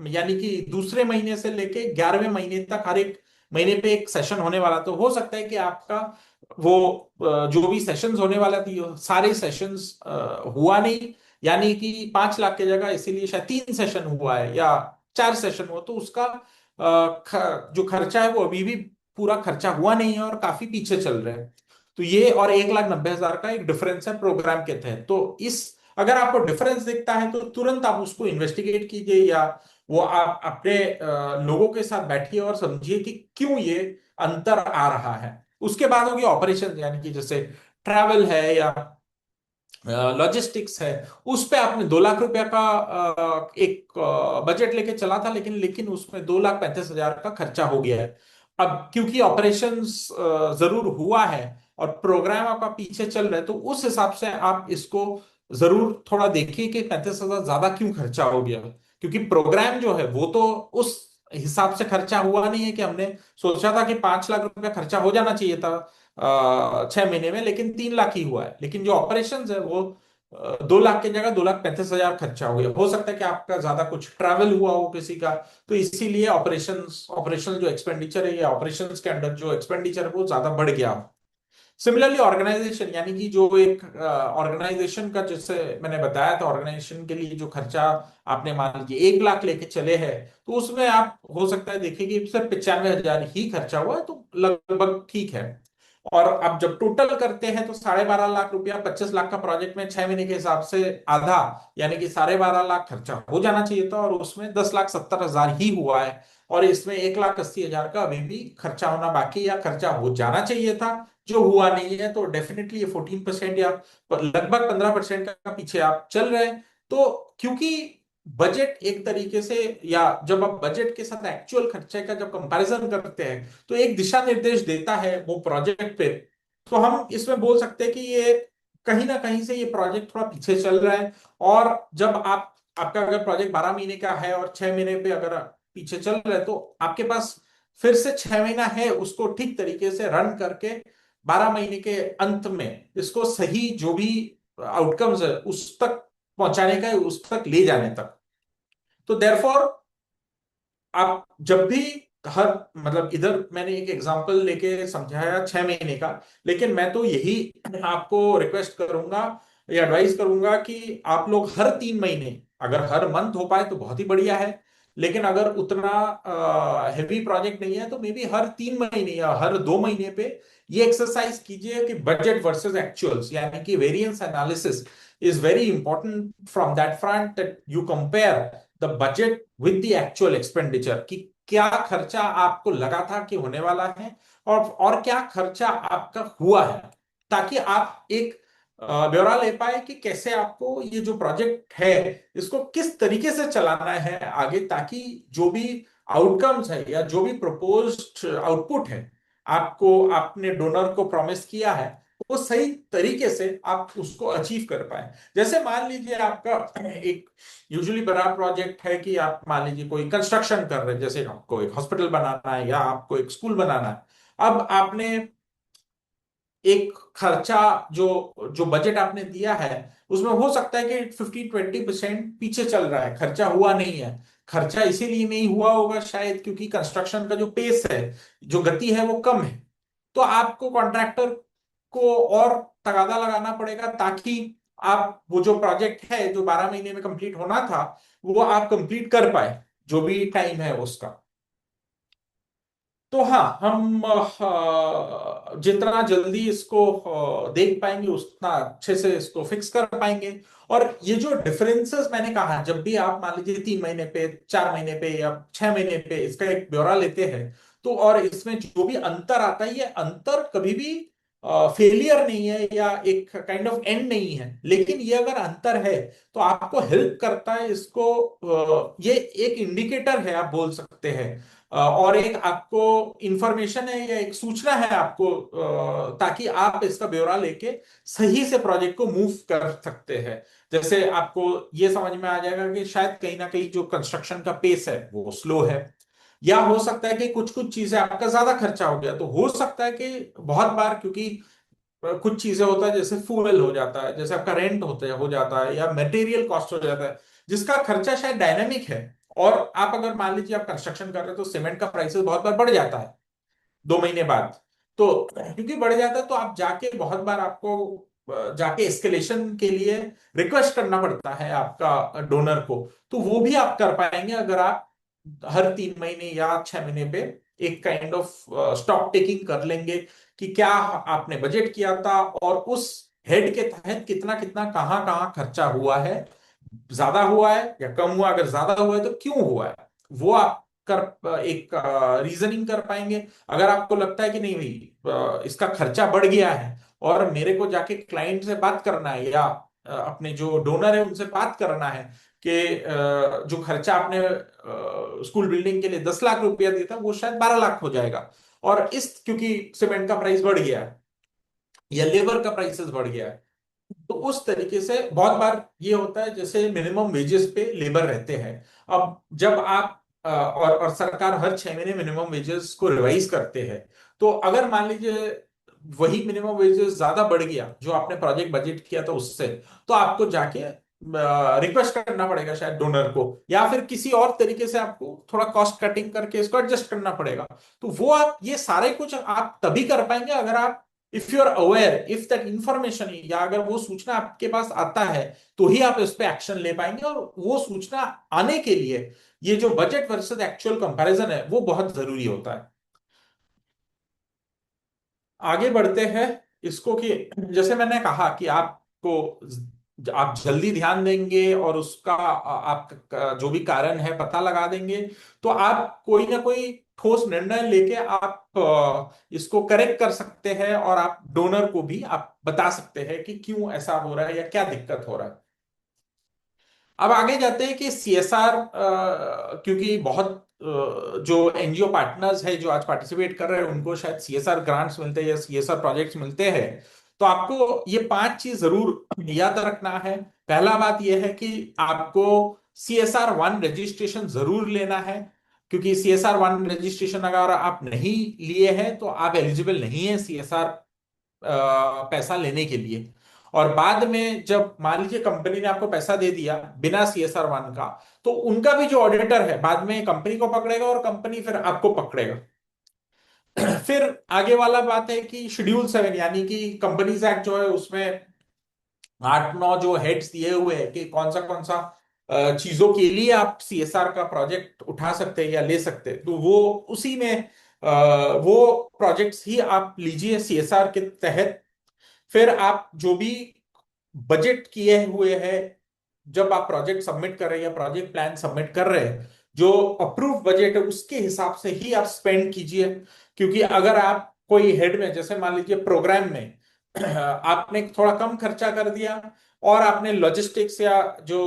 Speaker 2: यानी कि दूसरे महीने से लेके 11वें महीने तक हर एक महीने पे एक सेशन होने वाला, तो हो सकता है कि आपका वो जो भी सेशंस होने वाला थी सारे सेशंस हुआ नहीं, यानी कि 5 लाख की जगह इसीलिए शायद 3 सेशन हुआ है या 4 सेशन हुआ, तो उसका जो खर्चा है वो अभी भी पूरा खर्चा हुआ नहीं है और काफी पीछे चल रहे हैं। तो ये और 1,90,000 का एक डिफरेंस है प्रोग्राम के तहत। तो इस अगर आपको डिफरेंस दिखता है तो तुरंत आप उसको इन्वेस्टिगेट कीजिए, या वो आप अपने लोगों के साथ बैठिए और समझिए कि क्यों ये अंतर आ रहा है। उसके बाद होगी ऑपरेशन, यानी कि जैसे ट्रैवल है या लॉजिस्टिक्स है। उस पे आपने 2 लाख रुपया का एक बजट लेके चला था, लेकिन उसमें 2,35,000 का खर्चा हो गया है। अब क्योंकि ऑपरेशंस जरूर हुआ है और प्रोग्राम आपका पीछे चल रहा है, तो उस हिसाब से आप इसको जरूर थोड़ा देखिए कि 35,000 ज्यादा क्यों खर्चा हो गया। क्योंकि प्रोग्राम जो है वो तो उस हिसाब से खर्चा हुआ नहीं है कि हमने सोचा था कि 5 लाख रुपया खर्चा हो जाना चाहिए था 6 महीने में, लेकिन 3 लाख ही हुआ है। लेकिन जो ऑपरेशन है वो 2 लाख की जगह 2,35,000 खर्चा हो गया। हो सकता है कि आपका ज्यादा कुछ ट्रैवल हुआ हो किसी का, तो इसीलिए ऑपरेशनल जो एक्सपेंडिचर है या ऑपरेशंस के अंडर जो एक्सपेंडिचर है वो ज्यादा बढ़ गया हो। सिमिलरली ऑर्गेनाइजेशन, यानी कि जो एक ऑर्गेनाइजेशन का, जैसे मैंने बताया था, ऑर्गेनाइजेशन के लिए जो खर्चा आपने मान लीजिए 1 लाख लेके चले हैं, तो उसमें आप हो सकता है देखिए कि सिर्फ 95,000 ही खर्चा हुआ है, तो लगभग ठीक है। और अब जब टोटल करते हैं तो 12.5 लाख रुपया 25 लाख का प्रोजेक्ट में 6 महीने के हिसाब से आधा, यानी कि 12.5 लाख खर्चा हो जाना चाहिए था, और उसमें 10,70,000 ही हुआ है। और इसमें 1,80,000 का अभी भी खर्चा होना बाकी, या खर्चा हो जाना चाहिए था, जो हुआ नहीं है। तो डेफिनेटली ये 14% या लगभग 15% का पीछे आप चल रहे हैं। तो क्योंकि बजट एक तरीके से, या जब आप बजट के साथ एक्चुअल खर्चे का जब कंपैरिजन करते हैं, तो एक दिशा निर्देश देता है वो प्रोजेक्ट पे। तो हम इसमें बोल सकते हैं कि ये कहीं ना कहीं से ये प्रोजेक्ट थोड़ा पीछे चल रहा है। और जब आपका अगर प्रोजेक्ट 12 महीने का है और 6 महीने पे अगर पीछे चल रहा है, तो आपके पास फिर से 6 महीना है उसको ठीक तरीके से रन करके 12 महीने के अंत में इसको सही जो भी आउटकम्स है उस तक पहुंचाने का, उस तक ले जाने तक। तो देयरफॉर आप जब भी हर मतलब इधर मैंने एक एग्जांपल लेके समझाया 6 महीने का, लेकिन मैं तो यही आपको रिक्वेस्ट करूंगा या एडवाइस करूंगा कि आप लोग हर 3 महीने, अगर हर मंथ हो पाए तो बहुत ही बढ़िया है, लेकिन अगर उतना हैवी प्रोजेक्ट नहीं है तो मे बी हर 3 महीने या हर 2 महीने पे ये एक्सरसाइज कीजिए कि बजट वर्सेस एक्चुअल्स, यानी कि variance analysis is very important from that front, that you compare the budget with the actual expenditure, कि क्या खर्चा आपको लगा था कि होने वाला है और क्या खर्चा आपका हुआ है, ताकि आप एक ब्यौरा ले पाए कि कैसे आपको ये जो प्रोजेक्ट है इसको किस तरीके से चलाना है आगे, ताकि जो भी आउटकम्स है या जो भी प्रपोज्ड आउटपुट है आपको आपने डोनर को प्रॉमिस किया है, वो सही तरीके से आप उसको अचीव कर पाए। जैसे मान लीजिए आपका एक यूजुअली बड़ा प्रोजेक्ट है कि आप मान लीजिए कोई कंस्ट्रक्शन कर रहे हैं, जैसे आपको एक हॉस्पिटल बनाना है या आपको एक स्कूल बनाना है। अब आपने एक खर्चा जो जो बजट आपने दिया है उसमें हो सकता है कि 15-20% पीछे चल रहा है, खर्चा हुआ नहीं है। खर्चा इसीलिए नहीं हुआ होगा शायद क्योंकि कंस्ट्रक्शन का जो पेस है, जो गति है वो कम है। तो आपको कॉन्ट्रैक्टर को और तगादा लगाना पड़ेगा ताकि आप वो जो प्रोजेक्ट है जो 12 महीने में कंप्लीट होना था वो आप कंप्लीट कर पाए, जो भी टाइम है उसका। तो हाँ, हम जितना जल्दी इसको देख पाएंगे उतना अच्छे से इसको फिक्स कर पाएंगे। और ये जो डिफरेंसेस मैंने कहा, जब भी आप मान लीजिए 3 महीने पे, 4 महीने पे या 6 महीने पे इसका एक ब्यौरा लेते हैं, तो और इसमें जो भी अंतर आता है, ये अंतर कभी भी फेलियर नहीं है या एक काइंड ऑफ एंड नहीं है, लेकिन ये अगर अंतर है तो आपको हेल्प करता है इसको, ये एक इंडिकेटर है आप बोल सकते हैं, और एक आपको इंफॉर्मेशन है या एक सूचना है आपको, ताकि आप इसका ब्यौरा लेके सही से प्रोजेक्ट को मूव कर सकते हैं। जैसे आपको ये समझ में आ जाएगा कि शायद कहीं ना कहीं जो कंस्ट्रक्शन का पेस है वो स्लो है, या हो सकता है कि कुछ कुछ चीजें आपका ज्यादा खर्चा हो गया, तो हो सकता है कि बहुत बार, क्योंकि कुछ चीजें होता है जैसे फ्यूल हो जाता है, जैसे आपका रेंट होता है हो जाता है, या मटेरियल कॉस्ट हो जाता है, जिसका खर्चा शायद डायनामिक है। और आप अगर मान लीजिए आप कंस्ट्रक्शन कर रहे हो तो सीमेंट का प्राइसेस बहुत बार बढ़ जाता है 2 महीने बाद। तो क्योंकि बढ़ जाता है तो आप जाके बहुत बार आपको जाके एस्केलेशन के लिए रिक्वेस्ट करना पड़ता है आपका डोनर को। तो वो भी आप कर पाएंगे अगर आप हर 3 महीने या 6 महीने पे एक काइंड ऑफ स्टॉक टेकिंग कर लेंगे कि क्या आपने बजट किया था और उस हेड के तहत कितना कितना कहाँ कहाँ खर्चा हुआ है, ज्यादा हुआ है या कम हुआ, अगर ज्यादा हुआ है तो क्यों हुआ है, वो आप कर एक रीजनिंग कर पाएंगे। अगर आपको लगता है कि नहीं भाई इसका खर्चा बढ़ गया है और मेरे को जाके क्लाइंट से बात करना है या अपने जो डोनर है उनसे बात करना है कि जो खर्चा आपने स्कूल बिल्डिंग के लिए 10 लाख रुपया दिया था वो शायद 12 लाख हो जाएगा, और इस क्योंकि सीमेंट का प्राइस बढ़ गया है या लेबर का प्राइसेस बढ़ गया है। तो उस तरीके से बहुत बार ये होता है, जैसे मिनिमम वेजेस पे लेबर रहते हैं। अब जब आप और सरकार हर 6 महीने मिनिमम वेजेस को रिवाइज करते हैं। तो अगर मान लीजिए वही मिनिमम वेजेस ज्यादा बढ़ गया जो आपने प्रोजेक्ट बजट किया था उससे, तो आपको जाके रिक्वेस्ट करना पड़ेगा शायद डोनर को, या फिर किसी और तरीके से आपको थोड़ा कॉस्ट कटिंग करके इसको एडजस्ट करना पड़ेगा। तो वो आप ये सारे कुछ आप तभी कर पाएंगे अगर आप, if you are aware, if that information, या अगर वो सूचना आपके पास आता है तो ही आप इस पे एक्शन ले पाएंगे। और वो सूचना आने के लिए ये जो बजट वर्सेस एक्चुअल कंपैरिजन है वो बहुत जरूरी होता है। आगे बढ़ते हैं इसको कि जैसे मैंने कहा कि आपको, आप जल्दी ध्यान देंगे और उसका आप जो भी कारण है पता लगा देंगे, तो आप कोई ना कोई ठोस निर्णय लेके आप इसको करेक्ट कर सकते हैं और आप डोनर को भी आप बता सकते हैं कि क्यों ऐसा हो रहा है या क्या दिक्कत हो रहा है। अब आगे जाते हैं कि सीएसआर, क्योंकि बहुत जो एनजीओ पार्टनर्स है जो आज पार्टिसिपेट कर रहे हैं उनको शायद सीएसआर ग्रांट्स मिलते हैं या सीएसआर प्रोजेक्ट्स मिलते हैं। तो आपको ये 5 चीज जरूर याद रखना है। पहला बात यह है कि आपको CSR 1 रजिस्ट्रेशन जरूर लेना है, क्योंकि CSR 1 रजिस्ट्रेशन अगर आप नहीं लिए हैं तो आप एलिजिबल नहीं है सीएसआर पैसा लेने के लिए। और बाद में जब मान लीजिए कंपनी ने आपको पैसा दे दिया बिना CSR 1 का, तो उनका भी जो ऑडिटर है बाद में कंपनी को पकड़ेगा और कंपनी फिर आपको पकड़ेगा। फिर आगे वाला बात है कि शेड्यूल 7 यानी कि कंपनीज एक्ट जो है उसमें 8 9 जो हेड्स दिए हुए हैं कि कौन सा चीजों के लिए आप सीएसआर का प्रोजेक्ट उठा सकते हैं या ले सकते हैं, तो वो उसी में वो प्रोजेक्ट्स ही आप लीजिए सीएसआर के तहत। फिर आप जो भी बजट किए हुए हैं, जब आप प्रोजेक्ट सबमिट कर रहे हैं या प्रोजेक्ट प्लान सबमिट कर रहे हैं, जो अप्रूव बजट है उसके हिसाब से ही आप स्पेंड कीजिए। क्योंकि अगर आप कोई हेड में, जैसे मान लीजिए प्रोग्राम में आपने थोड़ा कम खर्चा कर दिया और आपने लॉजिस्टिक्स या जो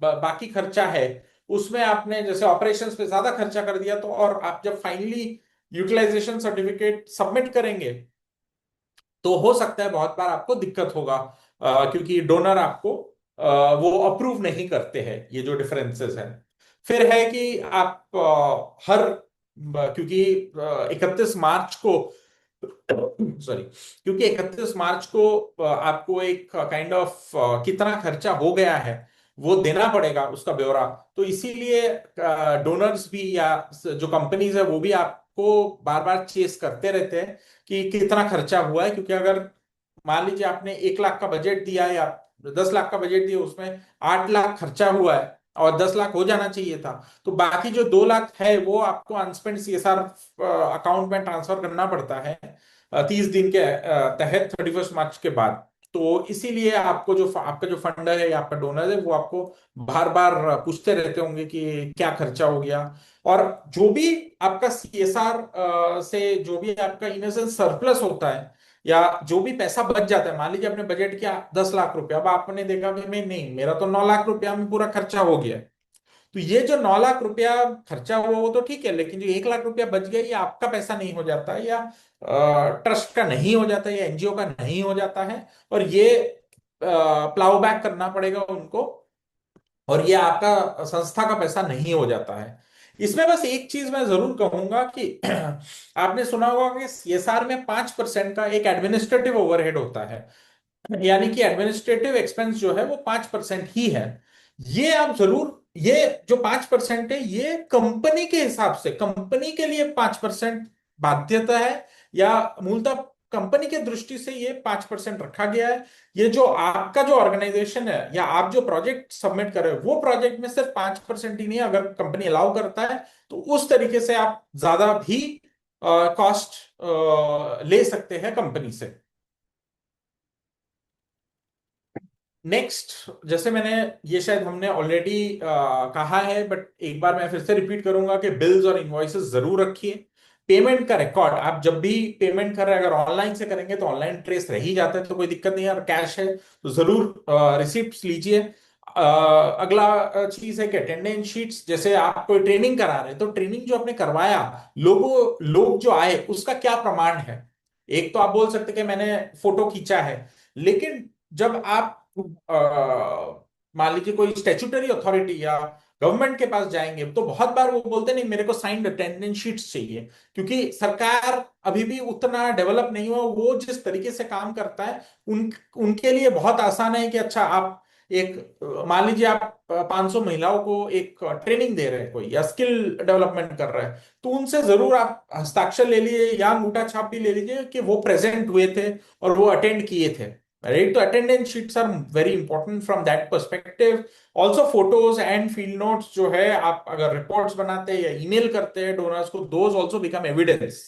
Speaker 2: बाकी खर्चा है उसमें आपने जैसे ऑपरेशंस पे ज्यादा खर्चा कर दिया, तो और आप जब फाइनली यूटिलाइजेशन सर्टिफिकेट सबमिट करेंगे तो हो सकता है बहुत बार आपको दिक्कत होगा, क्योंकि डोनर आपको वो अप्रूव नहीं करते हैं, ये जो डिफरेंसेस हैं। फिर है कि आप क्योंकि 31 मार्च को सॉरी, क्योंकि 31 मार्च को आपको एक काइंड ऑफ कितना खर्चा हो गया है वो देना पड़ेगा उसका ब्यौरा। तो इसीलिए डोनर्स भी या जो कंपनीज है वो भी आपको बार बार चेस करते रहते हैं कि कितना खर्चा हुआ है। क्योंकि अगर मान लीजिए आपने 1 लाख का बजट दिया है या 10 लाख का बजट दिया, उसमें 8 लाख खर्चा हुआ है और 10 लाख हो जाना चाहिए था, तो बाकी जो 2 लाख है वो आपको अनस्पेंड सीएसआर अकाउंट में ट्रांसफर करना पड़ता है 30 दिन के तहत 31 मार्च के बाद। तो इसीलिए आपको जो आपका जो फंडर है या आपका डोनर है वो आपको बार बार पूछते रहते होंगे कि क्या खर्चा हो गया। और जो भी आपका सीएसआर से जो भी आपका इन सेंस सरप्लस होता है या जो भी पैसा बच जाता है, मान लीजिए आपने बजट किया 10 लाख रुपया, अब आपने देखा कि मैं नहीं, मेरा तो 9 लाख रुपया में पूरा खर्चा हो गया है। तो ये जो 9 लाख रुपया खर्चा हुआ वो तो ठीक है, लेकिन जो 1 लाख रुपया बच गया ये आपका पैसा नहीं हो जाता है या ट्रस्ट का नहीं हो जाता है या एनजीओ का नहीं हो जाता है, और ये प्लाउ बैक करना पड़ेगा उनको, और ये आपका संस्था का पैसा नहीं हो जाता है। इसमें बस एक चीज मैं जरूर कहूंगा कि आपने सुना होगा कि सीएसआर में 5% का एक एडमिनिस्ट्रेटिव ओवरहेड होता है, यानी कि एडमिनिस्ट्रेटिव एक्सपेंस जो है वो 5% ही है। ये आप जरूर, ये जो 5% है ये कंपनी के हिसाब से, कंपनी के लिए 5% बाध्यता है, या मूलतः कंपनी के दृष्टि से ये 5% रखा गया है। ये जो आपका जो ऑर्गेनाइजेशन है या आप जो प्रोजेक्ट सबमिट कर रहे हो, वो प्रोजेक्ट में सिर्फ 5% ही नहीं है, अगर कंपनी अलाउ करता है तो उस तरीके से आप ज्यादा भी कॉस्ट ले सकते हैं कंपनी से। नेक्स्ट, जैसे मैंने, ये शायद हमने ऑलरेडी कहा है, बट एक बार मैं फिर से रिपीट करूंगा कि बिल्स और इनवॉइसेस जरूर रखिए। पेमेंट का रिकॉर्ड, आप जब भी पेमेंट कर रहे हैं, अगर ऑनलाइन से करेंगे तो ऑनलाइन ट्रेस रह ही जाता है, तो कोई दिक्कत नहीं है। और कैश है तो जरूर रिसिप्ट लीजिए। अगला चीज है कि अटेंडेंस शीट्स, जैसे आप कोई ट्रेनिंग करा रहे हैं तो ट्रेनिंग जो आपने करवाया, लोग जो आए उसका क्या प्रमाण है। एक तो आप बोल सकते हैं कि मैंने फोटो खींचा है, लेकिन जब आप मान लीजिए कोई स्टैट्यूटरी अथॉरिटी या गवर्नमेंट के पास जाएंगे तो बहुत बार वो बोलते नहीं मेरे को साइंड अटेंडेंस शीट्स चाहिए, क्योंकि सरकार अभी भी उतना डेवलप नहीं हुआ। वो जिस तरीके से काम करता है, उनके लिए बहुत आसान है कि अच्छा आप एक, मान लीजिए आप 500 महिलाओं को एक ट्रेनिंग दे रहे हैं कोई, या स्किल डेवलपमेंट कर रहे हैं, तो उनसे जरूर आप हस्ताक्षर ले लीजिए या अंगूठा छाप भी ले लीजिए कि वो प्रेजेंट हुए थे और वो अटेंड किए थे। राइट, तो attendance sheets are very important from that perspective. Also photos and field notes जो है, आप अगर रिपोर्ट्स बनाते हैं या ईमेल करते हैं डोनर्स को, दोज ऑल्सो बिकम एविडेंस।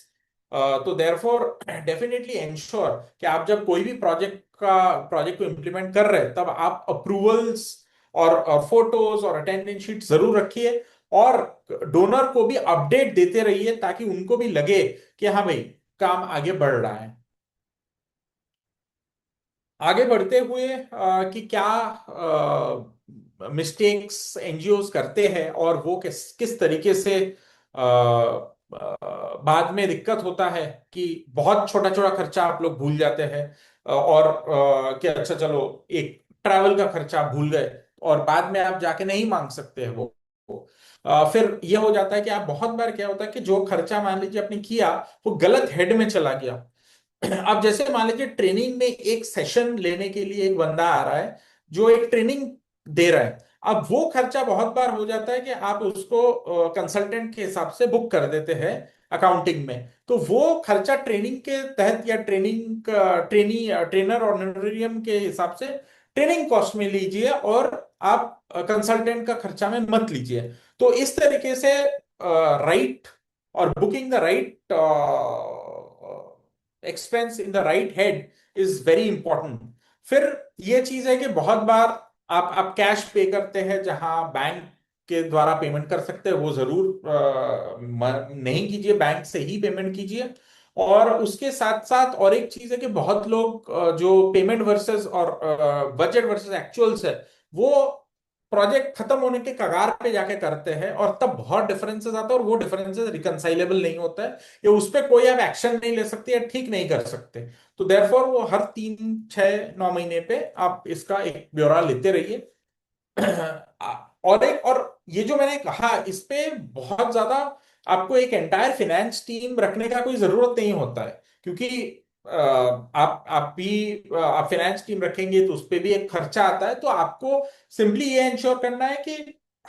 Speaker 2: तो देयरफॉर डेफिनेटली इंश्योर कि आप जब कोई भी प्रोजेक्ट को इम्प्लीमेंट कर रहे हैं, तब आप अप्रूवल्स और फोटोज और अटेंडेंस शीट जरूर रखिए, और डोनर को भी अपडेट देते रहिए ताकि उनको भी लगे कि हाँ भाई, काम आगे बढ़ रहा है। आगे बढ़ते हुए कि क्या मिस्टेक्स एनजीओज करते हैं और वो किस किस तरीके से बाद में दिक्कत होता है, कि बहुत छोटा छोटा खर्चा आप लोग भूल जाते हैं, और कि अच्छा चलो एक ट्रैवल का खर्चा आप भूल गए और बाद में आप जाके नहीं मांग सकते हैं वो। फिर ये हो जाता है कि आप, बहुत बार क्या होता है कि जो खर्चा मान लीजिए आपने किया वो गलत हेड में चला गया। अब जैसे मान लीजिए ट्रेनिंग में एक सेशन लेने के लिए एक बंदा आ रहा है जो एक ट्रेनिंग दे रहा है। अब वो खर्चा बहुत बार हो जाता है कि आप उसको कंसल्टेंट के हिसाब से बुक कर देते हैं अकाउंटिंग में, तो वो खर्चा ट्रेनिंग के तहत या ट्रेनर ऑनरेरियम के हिसाब से ट्रेनिंग कॉस्ट में लीजिए, और आप कंसल्टेंट का खर्चा में मत लीजिए। तो इस तरीके से राइट और booking the right expense in the write head is very important. फिर ये चीज है कि बहुत बार आप कैश पे करते हैं, जहां बैंक के द्वारा पेमेंट कर सकते हैं वो जरूर नहीं कीजिए, बैंक से ही पेमेंट कीजिए। और उसके साथ साथ और एक चीज है कि बहुत लोग जो पेमेंट वर्सेस और बजट वर्सेस एक्चुअल्स है, वो प्रोजेक्ट खत्म होने के कगार पे जाके करते हैं, और तब बहुत डिफरेंसेस आता है और वो डिफरेंसेस रिकंसाइलेबल नहीं होता है, या उस पर कोई आप एक्शन नहीं ले सकते या ठीक नहीं कर सकते। तो देयरफॉर वो हर 3 6 9 महीने पे आप इसका एक ब्यौरा लेते रहिए। और ये जो मैंने कहा, इस पे बहुत ज्यादा आपको एक एंटायर फाइनेंस टीम रखने का कोई जरूरत नहीं होता है, क्योंकि आप भी आप फाइनेंस टीम रखेंगे तो उस पे भी एक खर्चा आता है। तो आपको सिंपली ये इंश्योर करना है कि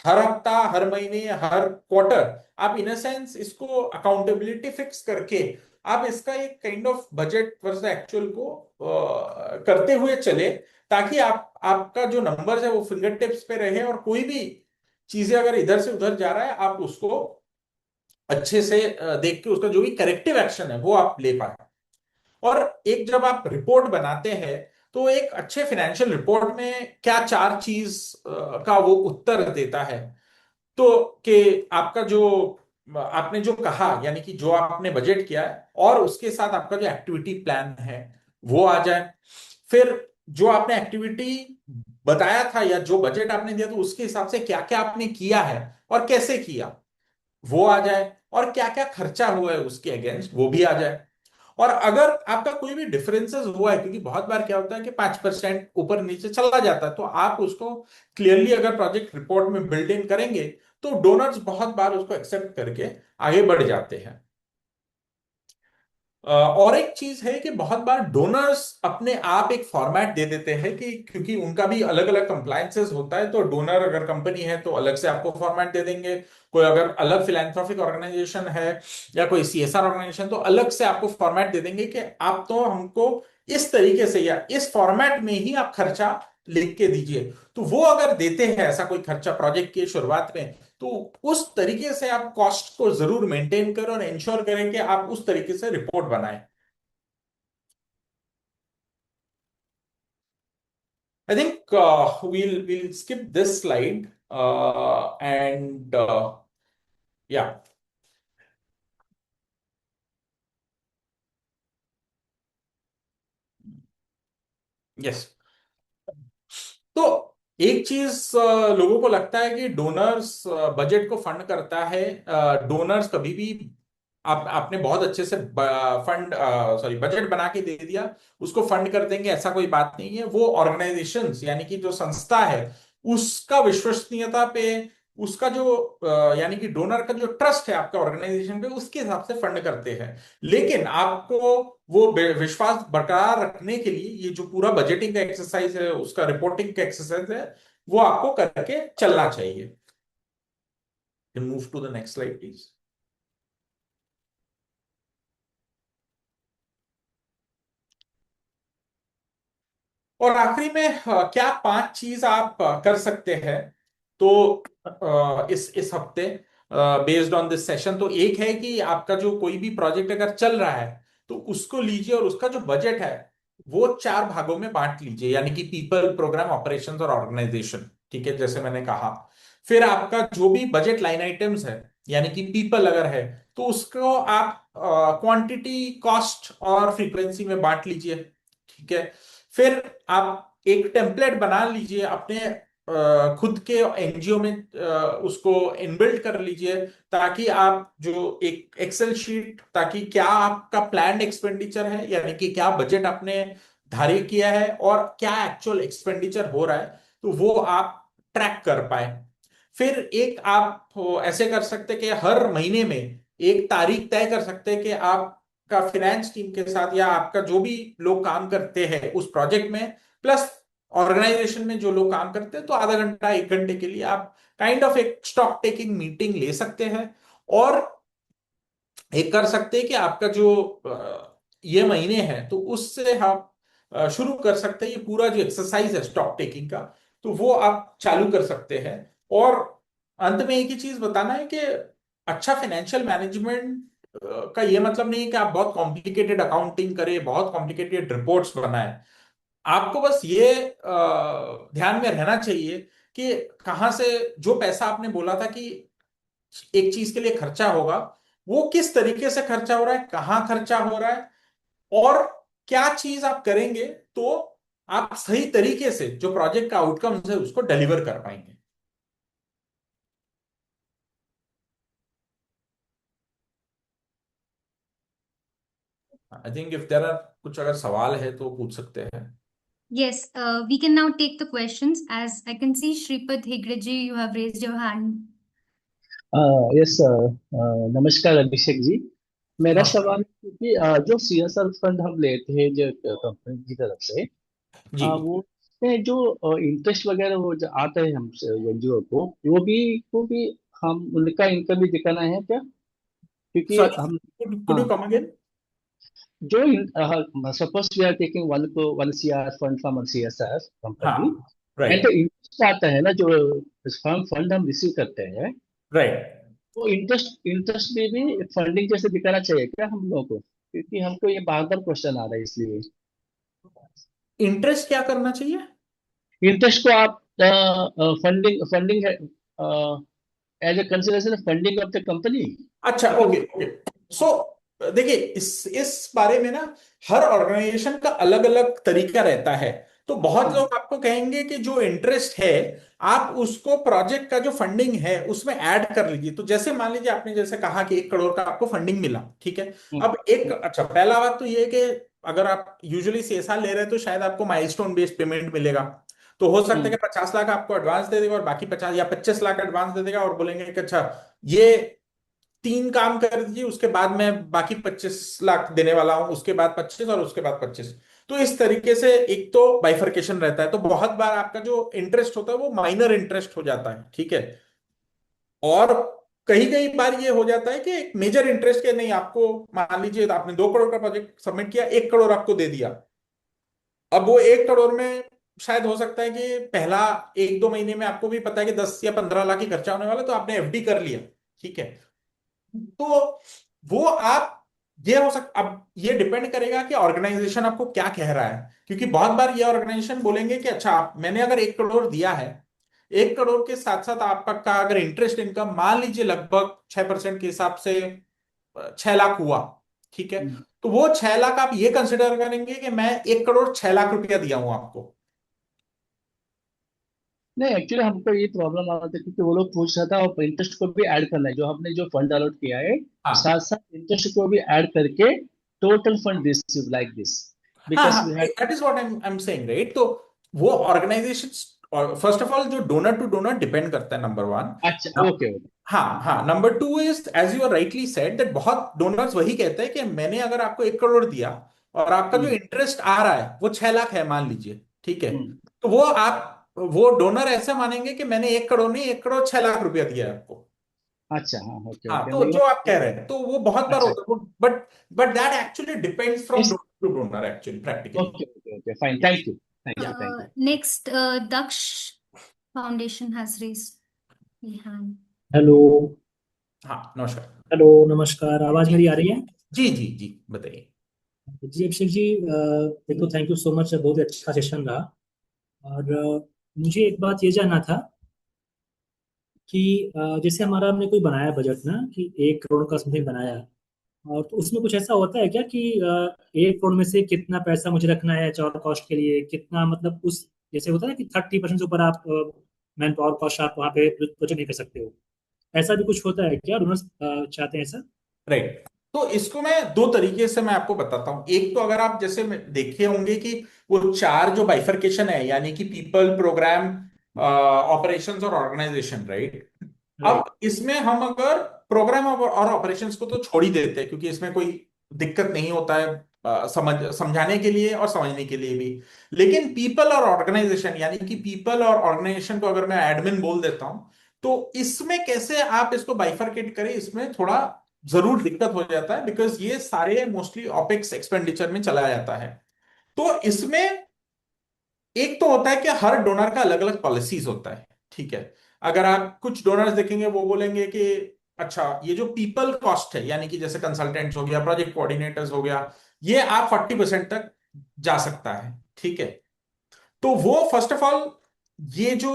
Speaker 2: हर हफ्ता, हर महीने, हर क्वार्टर आप इन अ सेंस इसको अकाउंटेबिलिटी फिक्स करके आप इसका एक kind of budget versus actual को करते हुए चले, ताकि आपका जो नंबर है वो फिंगर टिप्स पे रहे, और कोई भी चीजें अगर इधर से उधर जा रहा है आप उसको अच्छे से देख के उसका जो भी करेक्टिव एक्शन है वो आप ले पाए। और एक जब आप रिपोर्ट बनाते हैं, तो एक अच्छे फाइनेंशियल रिपोर्ट में क्या 4 चीज का वो उत्तर देता है। तो कि आपका जो आपने जो कहा, यानी कि जो आपने बजट किया है और उसके साथ आपका जो एक्टिविटी प्लान है वो आ जाए। फिर जो आपने एक्टिविटी बताया था या जो बजट आपने दिया, तो उसके हिसाब से क्या क्या आपने किया है और कैसे किया वो आ जाए, और क्या क्या खर्चा हुआ है उसके अगेंस्ट वो भी आ जाए। और अगर आपका कोई भी डिफरेंसेस हुआ है, क्योंकि बहुत बार क्या होता है कि 5% ऊपर नीचे चला जाता है, तो आप उसको क्लियरली अगर प्रोजेक्ट रिपोर्ट में बिल्ड इन करेंगे तो डोनर्स बहुत बार उसको एक्सेप्ट करके आगे बढ़ जाते हैं। और एक चीज है कि बहुत बार डोनर्स अपने आप एक फॉर्मेट दे देते हैं, कि क्योंकि उनका भी अलग अलग कंप्लायंसेस होता है, तो डोनर अगर कंपनी है तो अलग से आपको फॉर्मेट दे देंगे। कोई अगर अलग फिलेंथ्रोपिक ऑर्गेनाइजेशन है या कोई सीएसआर ऑर्गेनाइजेशन, तो अलग से आपको फॉर्मेट दे देंगे कि आप तो हमको इस तरीके से या इस फॉर्मेट में ही आप खर्चा लिख के दीजिए। तो वो अगर देते हैं ऐसा कोई खर्चा प्रोजेक्ट की शुरुआत में, तो उस तरीके से आप कॉस्ट को जरूर मेंटेन करें और इंश्योर करें कि आप उस तरीके से रिपोर्ट बनाएं। I think we'll skip this slide and yeah, yes. तो एक चीज लोगों को लगता है कि डोनर्स बजट को फंड करता है। डोनर्स कभी भी आपने बहुत अच्छे से फंड सॉरी बजट बना के दे दिया उसको फंड कर देंगे, ऐसा कोई बात नहीं है। वो ऑर्गेनाइजेशंस यानी कि जो संस्था है उसका विश्वसनीयता पे, उसका जो यानी कि डोनर का जो ट्रस्ट है आपके ऑर्गेनाइजेशन पे, उसके हिसाब से फंड करते हैं। लेकिन आपको वो विश्वास बरकरार रखने के लिए ये जो पूरा बजटिंग का एक्सरसाइज है, उसका रिपोर्टिंग का एक्सरसाइज है, वो आपको करके चलना चाहिए। Move to the next slide please. और आखिरी में क्या 5 चीज आप कर सकते हैं तो इस हफ्ते बेस्ड ऑन दिस सेशन। तो एक है कि आपका जो कोई भी प्रोजेक्ट अगर चल रहा है तो उसको लीजिए और उसका जो बजट है वो 4 भागों में बांट लीजिए, यानी कि पीपल, प्रोग्राम, ऑपरेशंस और ऑर्गेनाइजेशन। ठीक है, जैसे मैंने कहा। फिर आपका जो भी बजट लाइन आइटम्स है, यानी कि पीपल अगर है तो उसको आप क्वांटिटी, कॉस्ट और फ्रीक्वेंसी में बांट लीजिए। ठीक है। फिर आप एक टेम्पलेट बना लीजिए अपने खुद के एनजीओ में, उसको इनबिल्ट कर लीजिए, ताकि आप जो एक एक्सेल शीट, ताकि क्या आपका प्लान्ड एक्सपेंडिचर है, यानी कि क्या बजट आपने धार्य किया है और क्या एक्चुअल एक्सपेंडिचर हो रहा है, तो वो आप ट्रैक कर पाए। फिर एक आप ऐसे कर सकते हैं कि हर महीने में एक तारीख तय कर सकते हैं कि आप का फाइनेंस टीम के साथ या आपका जो भी लोग काम करते हैं उस प्रोजेक्ट में, प्लस ऑर्गेनाइजेशन में जो लोग काम करते हैं, तो आधा घंटा 1 घंटे के लिए आप काइंड ऑफ एक स्टॉक टेकिंग मीटिंग ले सकते हैं। और एक कर सकते हैं कि आपका जो ये महीने हैं तो उससे हम शुरू कर सकते हैं ये पूरा जो एक्सरसाइज है स्टॉक टेकिंग का, तो वो आप चालू कर सकते हैं। और अंत में एक ही चीज बताना है कि अच्छा फाइनेंशियल मैनेजमेंट का ये मतलब नहीं है कि आप बहुत कॉम्प्लिकेटेड अकाउंटिंग करें, बहुत कॉम्प्लिकेटेड रिपोर्ट्स बनाएं। आपको बस ये ध्यान में रहना चाहिए कि कहां से जो पैसा आपने बोला था कि एक चीज के लिए खर्चा होगा, वो किस तरीके से खर्चा हो रहा है, कहाँ खर्चा हो रहा है, और क्या चीज आप करेंगे तो आप सही तरीके से जो प्रोजेक्ट का आउटकम्स है उसको डिलीवर कर पाएंगे। I think if there are कुछ अगर सवाल है तो पूछ सकते हैं।
Speaker 1: Yes, we can now take the questions. As I can see, Shripad Hegreji, you have raised your hand.
Speaker 3: Yes नमस्कार अभिषेक जी। मेरा
Speaker 2: नमस्कार
Speaker 3: सवाल है कि जो सीएसआर फंड हम लेते हैं जो कंपनी की तरफ से,
Speaker 2: जी।
Speaker 3: वो उसमें जो इंटरेस्ट वगैरह वो जो आता है हम एनजीओ को, वो भी हम उनका इनकम भी दिखाना है क्या? क्योंकि
Speaker 2: सॉरी,
Speaker 3: हम,
Speaker 2: कुड
Speaker 3: हाँ,
Speaker 2: यू कम अगेन?
Speaker 3: जो suppose we are taking one CR fund from CSR company,
Speaker 2: हाँ,
Speaker 3: एंड तो
Speaker 2: राइट,
Speaker 3: इंटरेस्ट आता है ना जो फंड हम रिसीव करते हैं,
Speaker 2: राइट।
Speaker 3: तो इंटरेस्ट इंटरेस्ट में भी फंडिंग जैसे दिखाना चाहिए क्या हम लोगों को? क्योंकि हमको ये बार बार क्वेश्चन आ रहा है इसलिए।
Speaker 2: इंटरेस्ट क्या करना चाहिए?
Speaker 3: इंटरेस्ट को आप funding funding as a consideration funding of the company,
Speaker 2: अच्छा,
Speaker 3: क्योंकि
Speaker 2: ओके ओके। सो देखिए, इस बारे में ना हर ऑर्गेनाइजेशन का अलग अलग तरीका रहता है। तो बहुत लोग आपको कहेंगे कि जो इंटरेस्ट है आप उसको प्रोजेक्ट का जो फंडिंग है उसमें ऐड कर लीजिए। तो जैसे मान लीजिए आपने जैसे कहा कि 1 करोड़ का आपको फंडिंग मिला, ठीक है। अब एक अच्छा पहला बात तो ये है कि अगर आप यूजुअली CSR ले रहे हैं तो शायद आपको माइलस्टोन बेस्ड पेमेंट मिलेगा। तो हो सकता है कि 50 लाख आपको एडवांस दे देगा और बाकी 50 या 25 लाख एडवांस दे देगा और बोलेंगे कि अच्छा ये 3 काम कर दीजिए, उसके बाद मैं बाकी 25 लाख देने वाला हूं, उसके बाद 25 और उसके बाद 25। तो इस तरीके से एक तो बाइफरकेशन रहता है। तो बहुत बार आपका जो इंटरेस्ट होता है वो माइनर इंटरेस्ट हो जाता है, ठीक है। और कई कई बार ये हो जाता है कि एक मेजर इंटरेस्ट के नहीं, आपको मान लीजिए आपने 2 करोड़ का प्रोजेक्ट सबमिट किया, 1 करोड़ आपको दे दिया। अब वो 1 करोड़ में शायद हो सकता है कि पहला 1-2 महीने में आपको भी पता है कि 10 या 15 लाख ही खर्चा होने वाला है, तो आपने FD कर लिया, ठीक है। तो वो आप ये हो सकता, अब ये डिपेंड करेगा कि ऑर्गेनाइजेशन आपको क्या कह रहा है। क्योंकि बहुत बार ये ऑर्गेनाइजेशन बोलेंगे कि अच्छा मैंने अगर 1 करोड़ दिया है, 1 करोड़ के साथ साथ आपका अगर इंटरेस्ट इनकम मान लीजिए लगभग 6% के हिसाब से 6 लाख हुआ, ठीक है। तो वो 6 लाख आप ये कंसिडर करेंगे कि मैं 1 करोड़ 6 लाख रुपया दिया हूं आपको।
Speaker 3: नहीं, एक्चुअली हमको ये प्रॉब्लम आ रहा था क्योंकि वो लोग पूछ रहा था और इंटरेस्ट को भी ऐड करना है, जो हमने जो फंड अलॉट किया है
Speaker 2: हाँ
Speaker 3: साथ साथ इंटरेस्ट को भी ऐड करके total fund receive like this,
Speaker 2: हाँ
Speaker 3: बिकॉज
Speaker 2: हाँ,
Speaker 3: we had.
Speaker 2: That is what I am saying, right. तो वो ऑर्गेनाइजेशन, और फर्स्ट ऑफ ऑल जो डोनर टू डोनर डिपेंड करता है, नंबर वन।
Speaker 3: अच्छा, ओके ओके।
Speaker 2: हाँ हाँ, number two is as you are rightly said that बहुत डोनर्स वही कहते हैं कि मैंने अगर आपको 1 करोड़ दिया और आपका जो
Speaker 3: हम्म
Speaker 2: इंटरेस्ट आ रहा है वो 6 लाख है मान लीजिए, ठीक है।
Speaker 3: हम्म
Speaker 2: तो वो डोनर ऐसे मानेंगे कि मैंने 1 करोड़ नहीं, 1 करोड़ 6 लाख रुपया दिया है आपको।
Speaker 3: अच्छा, हाँ, ओके
Speaker 2: हाँ,
Speaker 3: ओके,
Speaker 2: तो
Speaker 3: नहीं वो।
Speaker 2: जो आप कह रहे हैं तो वो बहुत बार
Speaker 3: अच्छा,
Speaker 2: होता है, but that actually depends from
Speaker 3: इस
Speaker 2: donor to donor actually practically.
Speaker 3: Okay okay okay, fine, thank you, thank you, thank you.
Speaker 1: Next, Daksh Foundation has raised the hand.
Speaker 4: Hello.
Speaker 2: हाँ नमस्कार।
Speaker 4: हेलो, नमस्कार। आवाज मेरी आ रही है?
Speaker 2: जी जी जी, बताइए।
Speaker 4: जी अभिषेक जी, देखो, थैंक यू सो मच, बहुत ही अच्छा सेशन रहा। और मुझे एक बात ये जानना था कि जैसे हमारा हमने कोई बनाया बजट ना, कि 1 करोड़ का समथिंग बनाया, और तो उसमें कुछ ऐसा होता है क्या कि 1 करोड़ में से कितना पैसा मुझे रखना है एचआर कॉस्ट के लिए, कितना मतलब उस, जैसे होता है ना कि 30% से ऊपर आप मैन पावर कॉस्ट आप वहाँ पे प्रोजेक्ट नहीं कर सकते हो, ऐसा भी कुछ होता है क्या? डोनर्स चाहते हैं ऐसा?
Speaker 2: राइट। तो इसको मैं दो तरीके से मैं आपको बताता हूं। एक तो अगर आप जैसे देखे होंगे कि वो चार जो बाइफरकेशन है, यानी कि पीपल, प्रोग्राम, ऑपरेशंस और ऑर्गेनाइजेशन, राइट। अब
Speaker 4: राइट।
Speaker 2: इसमें हम अगर प्रोग्राम और ऑपरेशंस को तो छोड़ ही देते हैं क्योंकि इसमें कोई दिक्कत नहीं होता है समझाने के लिए और समझने के लिए भी। लेकिन पीपल और ऑर्गेनाइजेशन, यानी कि पीपल और ऑर्गेनाइजेशन को अगर मैं एडमिन बोल देता हूं, तो इसमें कैसे आप इसको बाइफरकेट करें, इसमें थोड़ा जरूर दिक्कत हो जाता है बिकॉज ये सारे मोस्टली ऑपेक्स एक्सपेंडिचर में चला जाता है। तो इसमें एक तो होता है कि हर डोनर का अलग अलग पॉलिसीज होता है, ठीक है। अगर आप कुछ डोनर्स देखेंगे वो बोलेंगे कि अच्छा ये जो पीपल कॉस्ट है, यानी कि जैसे कंसल्टेंट्स हो गया, प्रोजेक्ट कोऑर्डिनेटर्स हो गया, ये आप 40% तक जा सकता है, ठीक है। तो वो फर्स्ट ऑफ ऑल, ये जो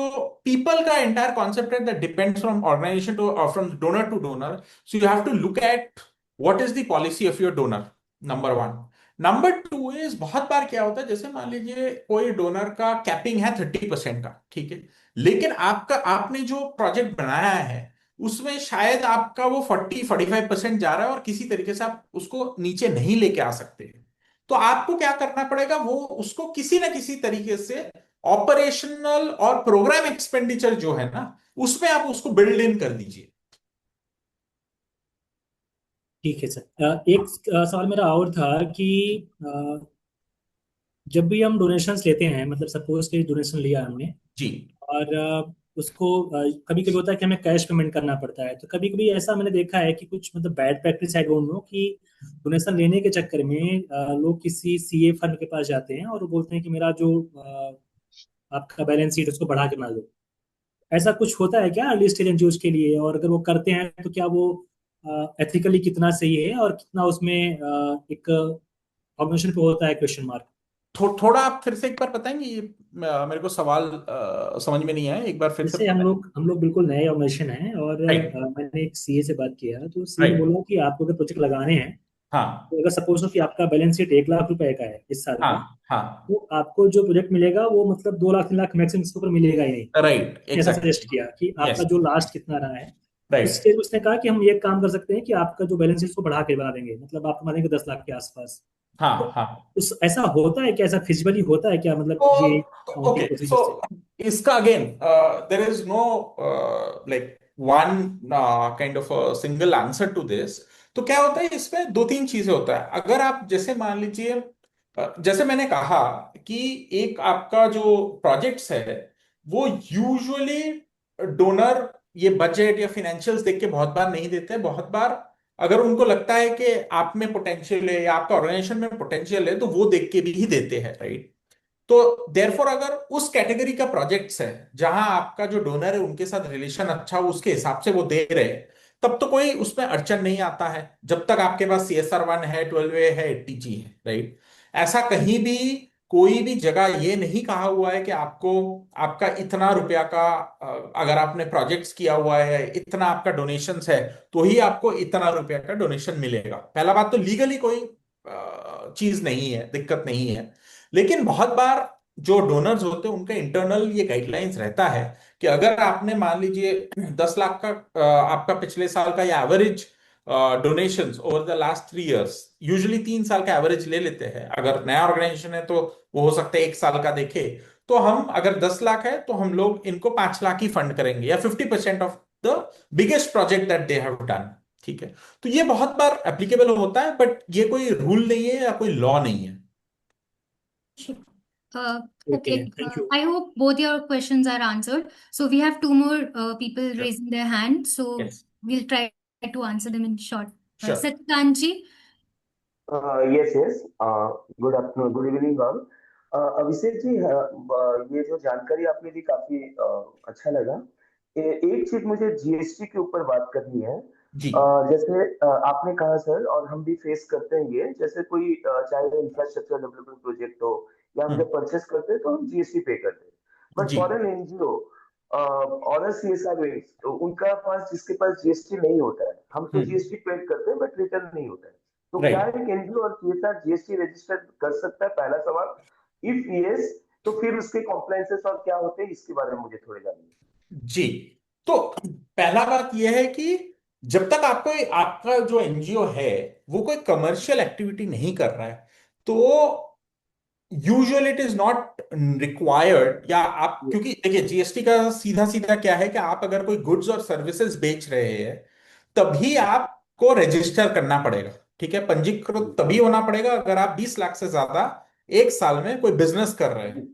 Speaker 2: पीपल का एंटायर कॉन्सेप्ट है that depends from organisation to from donor to donor. So you have to look at what is the policy of your donor, number one. Number two is बहुत बार क्या होता है, जैसे मान लीजिए कोई डोनर का कैपिंग है 30% का, ठीक है। लेकिन आपका आपने जो प्रोजेक्ट बनाया है उसमें शायद आपका वो 40-45% जा रहा है और किसी तरीके से आप उसको नीचे नहीं लेके आ सकते। तो आपको क्या करना पड़ेगा, वो उसको किसी ना किसी तरीके से ऑपरेशनल और प्रोग्राम एक्सपेंडिचर जो है ना उसमें आप उसको बिल्ड इन कर दीजिए।
Speaker 4: ठीक है सर। एक सवाल मेरा और था कि अ, जब भी हम डोनेशंस लेते हैं, मतलब सपोज कि डोनेशन लिया हमने,
Speaker 2: जी
Speaker 4: और उसको कभी कभी होता है कि हमें कैश पेमेंट करना पड़ता है, तो कभी कभी ऐसा मैंने देखा है कि कुछ मतलब bad practice I don't know, कि डोनेशन लेने के चक्कर में लोग किसी सीए फर्म के पास जाते हैं और वो बोलते हैं कि मेरा जो आपका बैलेंस शीट उसको बढ़ा के बना दो। ऐसा कुछ होता है क्या अर्ली स्टेज एनजीओज के लिए? और अगर वो करते हैं तो क्या वो एथिकली कितना सही है, और कितना उसमें एक ऑर्गेनाइजेशन पे होता है क्वेश्चन मार्क?
Speaker 2: थोड़ा आप फिर से एक बार बताएंगे, ये मेरे को सवाल समझ में नहीं आया, एक बार फिर से
Speaker 4: जैसे हम
Speaker 2: बताएं।
Speaker 4: लोग हम लोग बिल्कुल नए ऑर्गेनाइजेशन हैं, और
Speaker 2: राइट
Speaker 4: मैंने एक सीए से बात किया तो सीए ने
Speaker 2: राइट
Speaker 4: बोला कि आपको अगर प्रोजेक्ट लगाने हैं
Speaker 2: हाँ
Speaker 4: तो अगर सपोज हो कि आपका बैलेंस शीट 1 लाख रुपए का है इस साल का,
Speaker 2: हाँ हाँ
Speaker 4: तो आपको जो प्रोजेक्ट मिलेगा वो मतलब 2 लाख 3 लाख मैक्सिमम, इसके ऊपर मिलेगा ही नहीं।
Speaker 2: राइट
Speaker 4: ऐसा सजेस्ट
Speaker 2: एग्जैक्टली
Speaker 4: किया कि आपका
Speaker 2: यस
Speaker 4: जो लास्ट कितना रहा है। उस
Speaker 2: राइट
Speaker 4: स्टेज उसने कहा कि हम ये काम कर सकते हैं कि आपका जो बैलेंस है उसको बढ़ा के बना देंगे, मतलब आप बना देंगे 10 लाख के आसपास।
Speaker 2: हाँ
Speaker 4: तो
Speaker 2: हाँ
Speaker 4: उस ऐसा होता है क्या, ऐसा फिजिबली होता है क्या, मतलब ये
Speaker 2: ओके
Speaker 4: अकाउंटिंग
Speaker 2: सो
Speaker 4: प्रोसीजर से?
Speaker 2: इसका again there is no like one kind of single answer to this. तो क्या होता है इसमें दो तीन चीजें होता है। अगर आप जैसे मान लीजिए जैसे मैंने कहा कि एक आपका जो प्रोजेक्ट्स है वो यूजुअली डोनर ये बजट या फिनेंशियल्स देख के बहुत बार नहीं देते। बहुत बार अगर उनको लगता है कि आप में पोटेंशियल है या आपका ऑर्गेनाइजेशन में पोटेंशियल है तो वो देख के भी ही देते हैं, राइट। तो देयरफॉर अगर उस कैटेगरी का प्रोजेक्ट्स है जहां आपका जो डोनर है उनके साथ रिलेशन अच्छा हो उसके हिसाब से वो दे रहे हैं, तब तो कोई उसमें अड़चन नहीं आता है जब तक आपके पास CSR 1 है, 12A है, 80G है, राइट। ऐसा कहीं भी कोई भी जगह ये नहीं कहा हुआ है कि आपको आपका इतना रुपया का अगर आपने प्रोजेक्ट्स किया हुआ है इतना आपका डोनेशंस है तो ही आपको इतना रुपया का डोनेशन मिलेगा। पहला बात तो लीगली कोई चीज नहीं है, दिक्कत नहीं है। लेकिन बहुत बार जो डोनर्स होते हैं उनका इंटरनल ये गाइडलाइंस रहता है कि अगर आपने मान लीजिए 10 लाख का आपका पिछले साल का या average donations over the last 3 years, usually 3 साल का एवरेज ले लेते हैं। अगर नया ऑर्गेनाइजेशन है तो वो हो सकता है 1 साल का देखे। तो हम अगर 10 लाख है तो हम लोग इनको 5 लाख ही फंड करेंगे या 50% of the biggest project that they have done. ठीक है, तो ये बहुत बार एप्लीकेबल होता है बट ये कोई रूल नहीं है या कोई लॉ नहीं है।
Speaker 1: Sure. Uh,
Speaker 4: okay,
Speaker 1: okay,
Speaker 4: thank you.
Speaker 1: I hope both your questions are answered. So we have two more people
Speaker 2: Sure.
Speaker 1: raising their hand. So
Speaker 2: Yes.
Speaker 1: we'll try to answer them in short.
Speaker 2: Sure.
Speaker 1: Satyakant ji,
Speaker 5: yes yes. Good afternoon, good evening all. Abhishek ji, ये जो जानकारी आपने दी काफी अच्छा लगा। एक चीज मुझे जीएसटी के ऊपर बात करनी है।
Speaker 2: जी।
Speaker 5: जैसे आपने कहा सर, और हम भी फेस करते हैं ये, जैसे कोई चाहे इंफ्रास्ट्रक्चर डेवलपमेंट प्रोजेक्ट हो या हम
Speaker 2: हम्म,
Speaker 5: जब परचेस करते हैं तो हम जीएसटी पे करते हैं। बट
Speaker 2: जी।
Speaker 5: फॉर एन एनजीओ और सीएसआर, तो उनका पास, जिसके पास जीएसटी नहीं होता है, हम तो
Speaker 2: हम्म,
Speaker 5: जीएसटी पे करते हैं बट रिटर्न नहीं होता है। तो क्या
Speaker 2: राइट।
Speaker 5: एक एनजीओ और सीएसआर जीएसटी रजिस्टर कर सकता है? पहला सवाल। इफ यस, तो फिर उसके कॉम्प्लायंसेस और क्या होते हैं, इसके बारे में मुझे थोड़े जानिए।
Speaker 2: जी, तो पहला बात यह है कि जब तक आपको आपका जो एनजीओ है वो कोई कमर्शियल एक्टिविटी नहीं कर रहा है तो usually it is not required. या आप, क्योंकि देखिए जीएसटी का सीधा सीधा क्या है कि आप अगर कोई गुड्स और सर्विसेज बेच रहे हैं तभी आपको रजिस्टर करना पड़ेगा। ठीक है, पंजीकृत तभी होना पड़ेगा अगर आप 20 लाख से ज्यादा एक साल में कोई बिजनेस कर रहे
Speaker 5: जी
Speaker 2: हैं।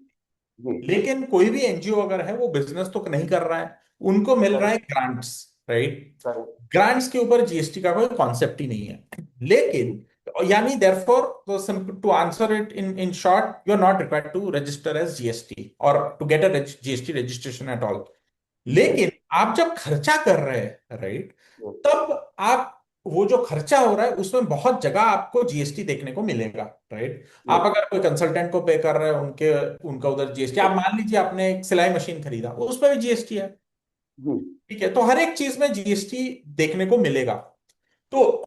Speaker 5: जी।
Speaker 2: लेकिन कोई भी एनजीओ अगर है वो बिजनेस तो नहीं कर रहा है, उनको मिल रहा है
Speaker 5: correct
Speaker 2: grants, right.
Speaker 5: Correct.
Speaker 2: Grants के ऊपर जीएसटी का कोई कॉन्सेप्ट ही नहीं है। लेकिन यानी therefore to answer it in short, you are not required to register as GST और to get a GST registration at all. लेकिन आप जब खर्चा कर रहे हैं, राइट, तब आप वो जो खर्चा हो रहा है उसमें बहुत जगह आपको जीएसटी देखने को मिलेगा, राइट। आप अगर कोई कंसल्टेंट को पे कर रहे हैं उनके उनका उधर जीएसटी, आप मान लीजिए आपने एक सिलाई मशीन खरीदा उसमें भी जीएसटी है।
Speaker 5: जी
Speaker 2: ठीक है, तो हर एक चीज में जीएसटी देखने को मिलेगा। तो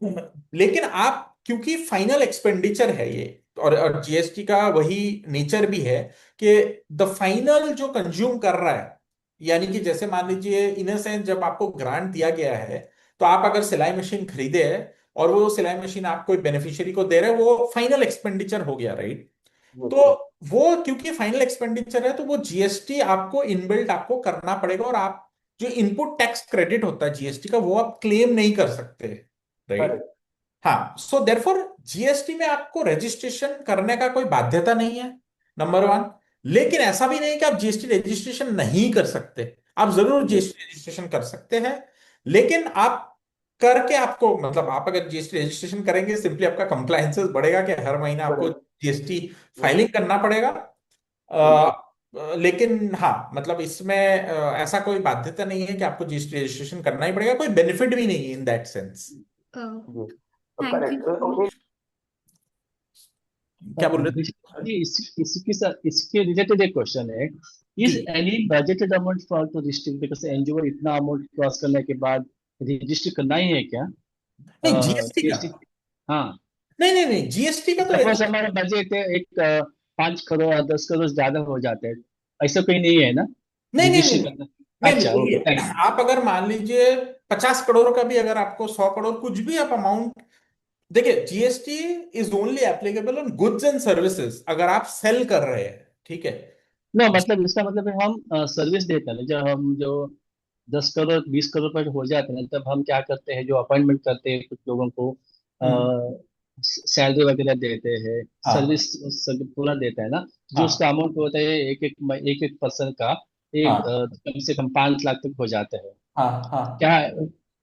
Speaker 2: लेकिन आप क्योंकि फाइनल एक्सपेंडिचर है ये, और जीएसटी का वही नेचर भी है कि द फाइनल जो कंज्यूम कर रहा है, यानी कि जैसे मान लीजिए इन अ सेंस जब आपको ग्रांट दिया गया है तो आप अगर सिलाई मशीन खरीदे हैं और वो सिलाई मशीन आप कोई बेनिफिशियरी को दे रहे हैं वो फाइनल एक्सपेंडिचर हो गया, राइट। तो
Speaker 5: जी
Speaker 2: वो क्योंकि फाइनल एक्सपेंडिचर है तो वो जीएसटी आपको इनबिल्ट आपको करना पड़ेगा। और आप जो इनपुट टैक्स क्रेडिट होता है जीएसटी का वो आप क्लेम नहीं कर सकते, राइट।
Speaker 5: करेक्ट।
Speaker 2: हाँ, सो देयरफॉर जीएसटी में आपको रजिस्ट्रेशन करने का कोई बाध्यता नहीं है, नंबर वन। लेकिन ऐसा भी नहीं कि आप जीएसटी रजिस्ट्रेशन नहीं कर सकते, आप जरूर
Speaker 5: जी
Speaker 2: जीएसटी रजिस्ट्रेशन कर सकते हैं। लेकिन आप करके आपको मतलब आप अगर जीएसटी रजिस्ट्रेशन करेंगे सिंपली आपका कंप्लायंसेस बढ़ेगा कि हर महीने आपको
Speaker 5: करेक्ट।
Speaker 2: जीएसटी फाइलिंग करना पड़ेगा।
Speaker 5: जी
Speaker 2: लेकिन हाँ मतलब इसमें ऐसा कोई बाध्यता नहीं है कि आपको जीएसटी रजिस्ट्रेशन करना ही पड़ेगा, कोई बेनिफिट भी नहीं है इन दैट सेंस।
Speaker 1: uh,
Speaker 5: जी।
Speaker 1: thank you
Speaker 5: correct.
Speaker 1: so much.
Speaker 2: क्या बोल रहे थे?
Speaker 3: जी, इसके साथ इसके रिलेटेड एक क्वेश्चन है।
Speaker 2: जी।
Speaker 3: Is any budgeted amount for to register, because NGO इतना अमाउंट क्रॉस करने के बाद रजिस्टर करना ही है क्या?
Speaker 2: नहीं, जीएसटी का
Speaker 3: जीएसटी। हाँ
Speaker 2: नहीं नहीं नहीं, जीएसटी का तो
Speaker 3: सपोज हमारा बजट एक 5 करोड़ या 10 करोड़ ज्यादा हो जाते हैं, ऐसा कोई नहीं है ना
Speaker 2: नहीं नहीं
Speaker 3: रजिस्ट्री
Speaker 2: नहीं
Speaker 3: करना?
Speaker 2: नहीं नहीं,
Speaker 3: अच्छा, ओके,
Speaker 2: देखिए
Speaker 3: थैंक
Speaker 2: आप अगर मान लीजिए 50 करोड़ का भी, अगर आपको 100 करोड़ कुछ भी आप अमाउंट, देखिए GST is only applicable on goods and services, अगर आप सेल कर रहे हैं, ठीक है।
Speaker 3: नो, मतलब इसका मतलब है हम सर्विस देते हैं ना, जब हम जो 10 करोड़ 20 करोड़ पर हो जाते हैं तब हम क्या करते हैं, जो अपॉइंटमेंट करते हैं कुछ लोगों को,
Speaker 2: हम्म।
Speaker 3: सैलरी वगैरह देते हैं,
Speaker 2: हाँ
Speaker 3: सर्विस पूरा देते हैं ना, जो
Speaker 2: हाँ
Speaker 3: उसका अमाउंट होता है एक एक पर्सन का, एक
Speaker 2: हाँ
Speaker 3: कम से कम 5 लाख तक हो जाता है।
Speaker 2: हाँ हाँ
Speaker 3: क्या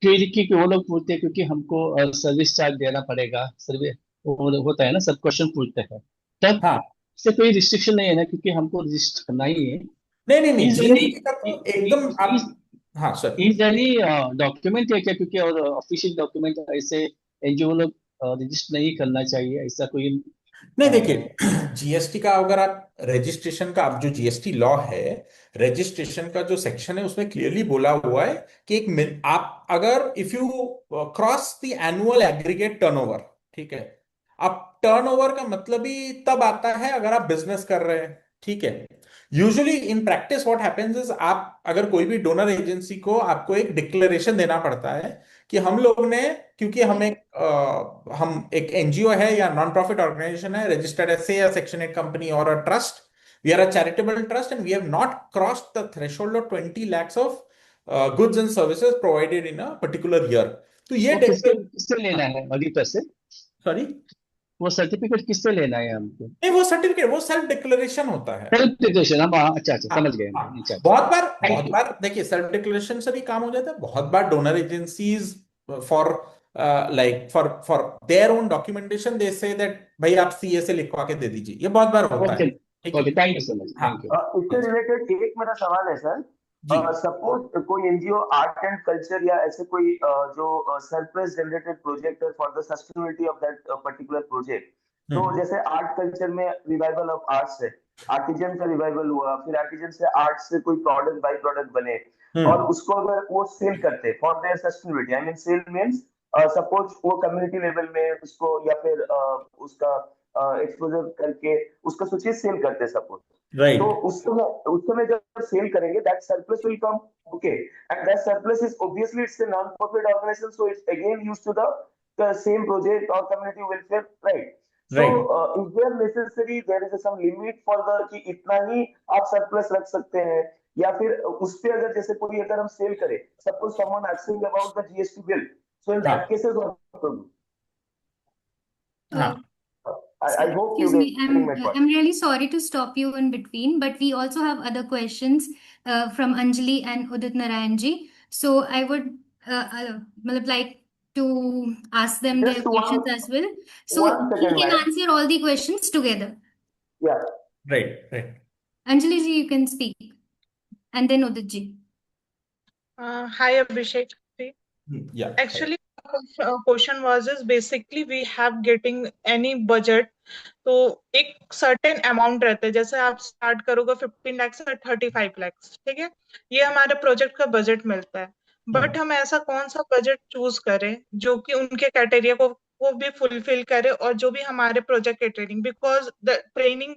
Speaker 3: कि वो लोग पूछते हैं क्योंकि हमको सर्विस चार्ज देना पड़ेगा, सर्विस वो होता है ना, सब क्वेश्चन पूछते हैं तब।
Speaker 2: हाँ।
Speaker 3: इससे कोई रिस्ट्रिक्शन नहीं है ना, क्योंकि हमको रजिस्टर करना ही है।
Speaker 2: नहीं नहीं नहीं,
Speaker 3: इज एनी
Speaker 2: जीएसटी का तो एकदम आप, हाँ सर।
Speaker 3: इज एनी डॉक्यूमेंट है क्या, क्योंकि और ऑफिशियल डॉक्यूमेंट ऐसे एनजीओ लोग रजिस्टर नहीं करना चाहिए, ऐसा कोई
Speaker 2: नहीं
Speaker 3: अ,
Speaker 2: देखिए, जीएसटी का अगर आप रजिस्ट्रेशन का, आप जो जीएसटी लॉ है, रजिस्ट्रेशन का जो सेक्शन है उसमें क्लियरली बोला हुआ है कि आप अगर if you cross the annual aggregate turnover, ठीक है, आप टर्नओवर का मतलब ही तब आता है अगर आप बिजनेस कर रहे हैं, ठीक है। Usually in practice what happens is, आप अगर कोई भी डोनर एजेंसी को, आपको एक डिक्लेरेशन देना पड़ता है कि हम लोग ने, क्योंकि हम एक एनजीओ है या नॉन प्रॉफिट ऑर्गेनाइजेशन है, रजिस्टर्ड एज से सेक्शन 8 कंपनी और a trust, we are a charitable trust and we have not crossed the threshold of 20 lakhs of goods and services provided in a particular year. तो ये
Speaker 3: वो किससे किससे लेना है ऑडिटर से?
Speaker 2: सॉरी,
Speaker 3: वो सर्टिफिकेट किससे लेना है हमको?
Speaker 2: नहीं वो सर्टिफिकेट, वो सेल्फ डिक्लेरेशन होता है।
Speaker 3: सेल्फ डिक्लेरेशन, हम अच्छा अच्छा
Speaker 2: हाँ
Speaker 3: समझ गए
Speaker 2: हाँ।
Speaker 3: हम, अच्छा अच्छा,
Speaker 2: बहुत बार,
Speaker 3: थैंक यू।
Speaker 2: देखिए सेल्फ डिक्लेरेशन से भी काम हो जाता है, बहुत बार donor agencies for like for their own documentation they say that भाई आप सीए से लिखवा के दे दीजिए, ये बहुत बार होता
Speaker 3: ओके,
Speaker 2: है, ठीक है।
Speaker 3: Okay, thank you so much,
Speaker 2: हाँ
Speaker 3: थैंक यू।
Speaker 5: इससे रिलेटेड एक मेरा सवाल है सर।
Speaker 2: जी।
Speaker 5: सपोज कोई एनजीओ आर्ट एंड कल्चर या ऐसे कोई जो सरप्लस जनरेटेड प्रोजेक्ट है for the sustainability of that particular project. तो
Speaker 2: हम्म
Speaker 5: जैसे आर्ट कल्चर में रिवाइवल ऑफ आर्ट्स है, आर्टिजन का रिवाइवल हुआ, फिर आर्टिजन से आर्ट से कोई प्रोडक्ट बाई प्रोडक्ट बने, और
Speaker 2: हम्म
Speaker 5: उसको अगर वो सेल करते for their sustainability, I mean sale means suppose वो कम्युनिटी लेवल में उसको या फिर उसका एक्सपोजर करके उसका सोचिए सेल करते सपोज। तो
Speaker 2: राइट
Speaker 5: उस समय जब सेल करेंगे that surplus will come, okay, and that surplus is obviously it's a non-profit organization, so it's again used to the same project or community welfare, right? So
Speaker 2: right.
Speaker 5: is there necessary there is some limit for the कि इतना ही आप सरप्लस रख सकते हैं, या फिर उस पे अगर जैसे कोई अगर हम सेल करें, suppose someone asking about the GST bill, so in that
Speaker 2: हाँ
Speaker 5: cases what to do?
Speaker 1: Uh,
Speaker 2: हाँ
Speaker 5: I hope you
Speaker 1: Excuse me,
Speaker 5: getting my point.
Speaker 1: I'm really sorry to stop you in between, but we also have other questions from Anjali and Udit Narayan ji. So I would like to ask them their
Speaker 5: Just
Speaker 1: questions as well. So
Speaker 5: one
Speaker 1: we
Speaker 5: second,
Speaker 1: can
Speaker 5: man.
Speaker 1: answer all the questions together.
Speaker 5: Yeah.
Speaker 2: Right right.
Speaker 1: Anjali ji, you can speak, and then Udit ji.
Speaker 6: Hi Abhishek.
Speaker 2: या
Speaker 6: Actually, question was is basically we have getting any budget, तो एक certain amount रहता है, जैसे आप start करोगे 15 लाख से 35 लाख, ठीक है, ये हमारे प्रोजेक्ट का बजट मिलता है। बट हम ऐसा कौन सा बजट चूज करें जो कि उनके क्राइटेरिया को भी फुलफिल करे, और जो भी हमारे प्रोजेक्ट के ट्रेनिंग, बिकॉज द ट्रेनिंग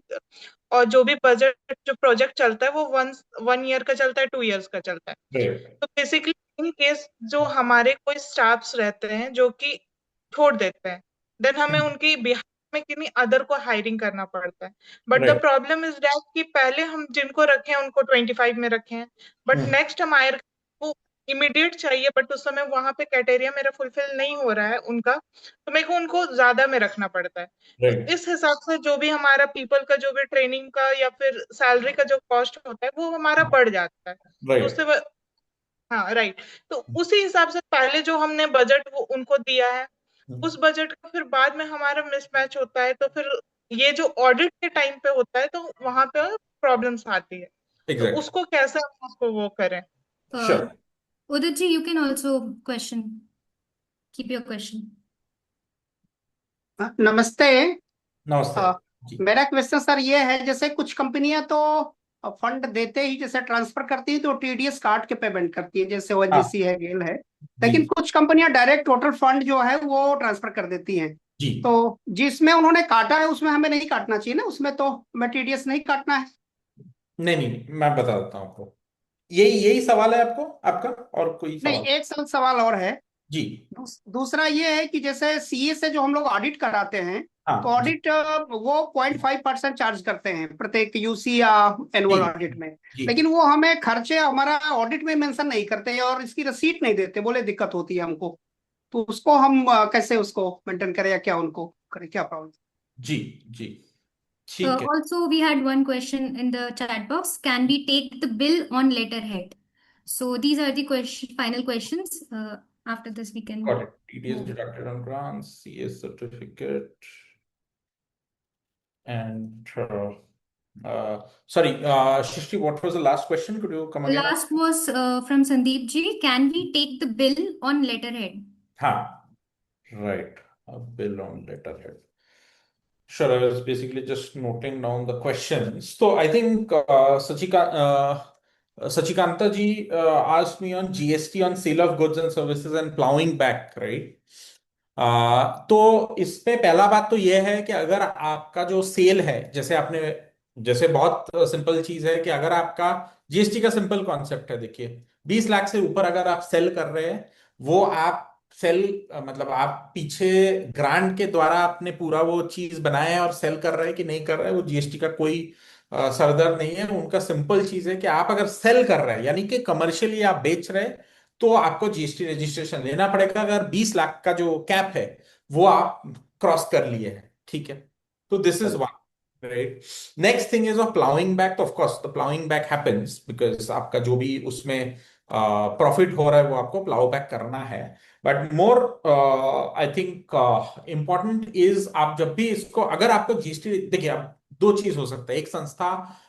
Speaker 6: और जो भी बजट जो प्रोजेक्ट चलता है वो 1 ईयर का चलता है, 2 ईयर्स का चलता है।
Speaker 2: राइट
Speaker 6: तो बेसिकली इन केस जो हमारे कोई स्टाफ्स रहते हैं जो कि छोड़ देते हैं, देन हमें उनकी बिहार में किन्हीं अदर को हायरिंग करना पड़ता है। But the
Speaker 2: right.
Speaker 6: Problem is that कि पहले हम जिनको रखे हैं उनको 25 में रखे हैं, बट नेक्स्ट हम हायर वो इमीडिएट चाहिए, बट उस समय वहां पे क्राइटेरिया मेरा फुलफिल नहीं हो रहा है उनका, तो मेरे को उनको ज्यादा में रखना पड़ता है। तो
Speaker 2: राइट
Speaker 6: इस हिसाब से जो भी हमारा पीपल का जो भी ट्रेनिंग का या फिर सैलरी का जो कॉस्ट होता है वो हमारा बढ़ जाता है। तो
Speaker 2: राइट।
Speaker 6: उससे हाँ राइट। तो उसी हिसाब से पहले जो हमने बजट वो उनको दिया है, उस बजट का फिर बाद में हमारा मिसमैच होता है, तो फिर ये जो ऑडिट के टाइम पे होता है तो वहां पे प्रॉब्लम्स आती है। तो
Speaker 2: एग्जैक्ट।
Speaker 6: उसको कैसे हम उसको वो करें।
Speaker 2: Sure.
Speaker 1: Udit ji, you can also keep your question.
Speaker 7: नमस्ते।
Speaker 2: नमस्ते
Speaker 7: अ,
Speaker 2: जी।
Speaker 7: मेरा क्वेश्चन सर ये है, जैसे कुछ कंपनियां तो फंड देते ही जैसे ट्रांसफर करती है तो टीडीएस काट के पेमेंट करती है, जैसे
Speaker 2: हाँ
Speaker 7: ओएनजीसी है, गेल है,
Speaker 2: जी
Speaker 7: लेकिन कुछ कंपनियां डायरेक्ट टोटल फंड जो है वो ट्रांसफर कर देती हैं।
Speaker 2: जी
Speaker 7: तो जिसमें उन्होंने काटा है उसमें हमें नहीं काटना चाहिए ना, उसमें तो हमें टीडीएस नहीं काटना है।
Speaker 2: नहीं नहीं, मैं बता देता हूँ आपको। यही यही सवाल है आपको, आपका और कोई
Speaker 7: नहीं,
Speaker 2: सवाल?
Speaker 7: एक सवाल और है।
Speaker 2: जी।
Speaker 7: दूसरा ये है कि जैसे सीए से जो हम लोग ऑडिट कराते हैं, तो
Speaker 2: हाँ जी
Speaker 7: ऑडिट वो 0.5% चार्ज करते हैं प्रत्येक यूसी या
Speaker 2: जी
Speaker 7: एनुअल ऑडिट में।
Speaker 2: जी।
Speaker 7: लेकिन वो हमें खर्चे हमारा ऑडिट में मेंशन नहीं करते हैं और इसकी रसीद नहीं देते, बोले दिक्कत होती है हमको। तो उसको हम कैसे उसको मेंटेन करें या क्या उनको करें, क्या प्रॉब्लम?
Speaker 2: जी जी। ठीक है।
Speaker 1: Also, we had one question in the chat box. Can we take the bill on letterhead? So these are the final questions. After this, we
Speaker 2: Got
Speaker 1: can
Speaker 2: it. TDS
Speaker 1: move.
Speaker 2: deducted on grants, CS certificate, and sorry, Shristi, what was the last question? Could you come
Speaker 1: The
Speaker 2: again?
Speaker 1: last was from Sandeep ji. Can we take the bill on letterhead?
Speaker 2: हाँ, right. A bill on letterhead. Sure, I was basically just noting down the questions. So I think Sachikanta ji asked me on GST on sale of goods and services and plowing back, right? तो इसमें पहला बात तो यह है कि अगर आपका जो सेल है, जैसे आपने, जैसे बहुत सिंपल चीज है कि अगर आपका जीएसटी का सिंपल कॉन्सेप्ट है, देखिए 20 लाख से ऊपर अगर आप सेल कर रहे हैं, वो आप सेल, मतलब आप पीछे ग्रांट के द्वारा आपने पूरा वो चीज बनाया है और सेल कर रहे हैं कि नहीं कर रहे हैं, वो जीएसटी का कोई सरदर्द नहीं है उनका। सिंपल चीज है कि आप अगर सेल कर रहे हैं यानी कि कमर्शियली आप बेच रहे हैं, तो आपको जीएसटी रजिस्ट्रेशन लेना पड़ेगा अगर 20 लाख का जो कैप है वो आप क्रॉस कर लिए हैं, ठीक है? तो this is one, right? Next thing is of ploughing back. तो of course the ploughing back happens because आपका जो भी उसमें प्रॉफिट हो रहा है वो आपको प्लाउ बैक करना है। But more I think important is, आप जब भी इसको, अगर आपको जीएसटी, देखिए आप दो चीज हो सकता है, एक संस्था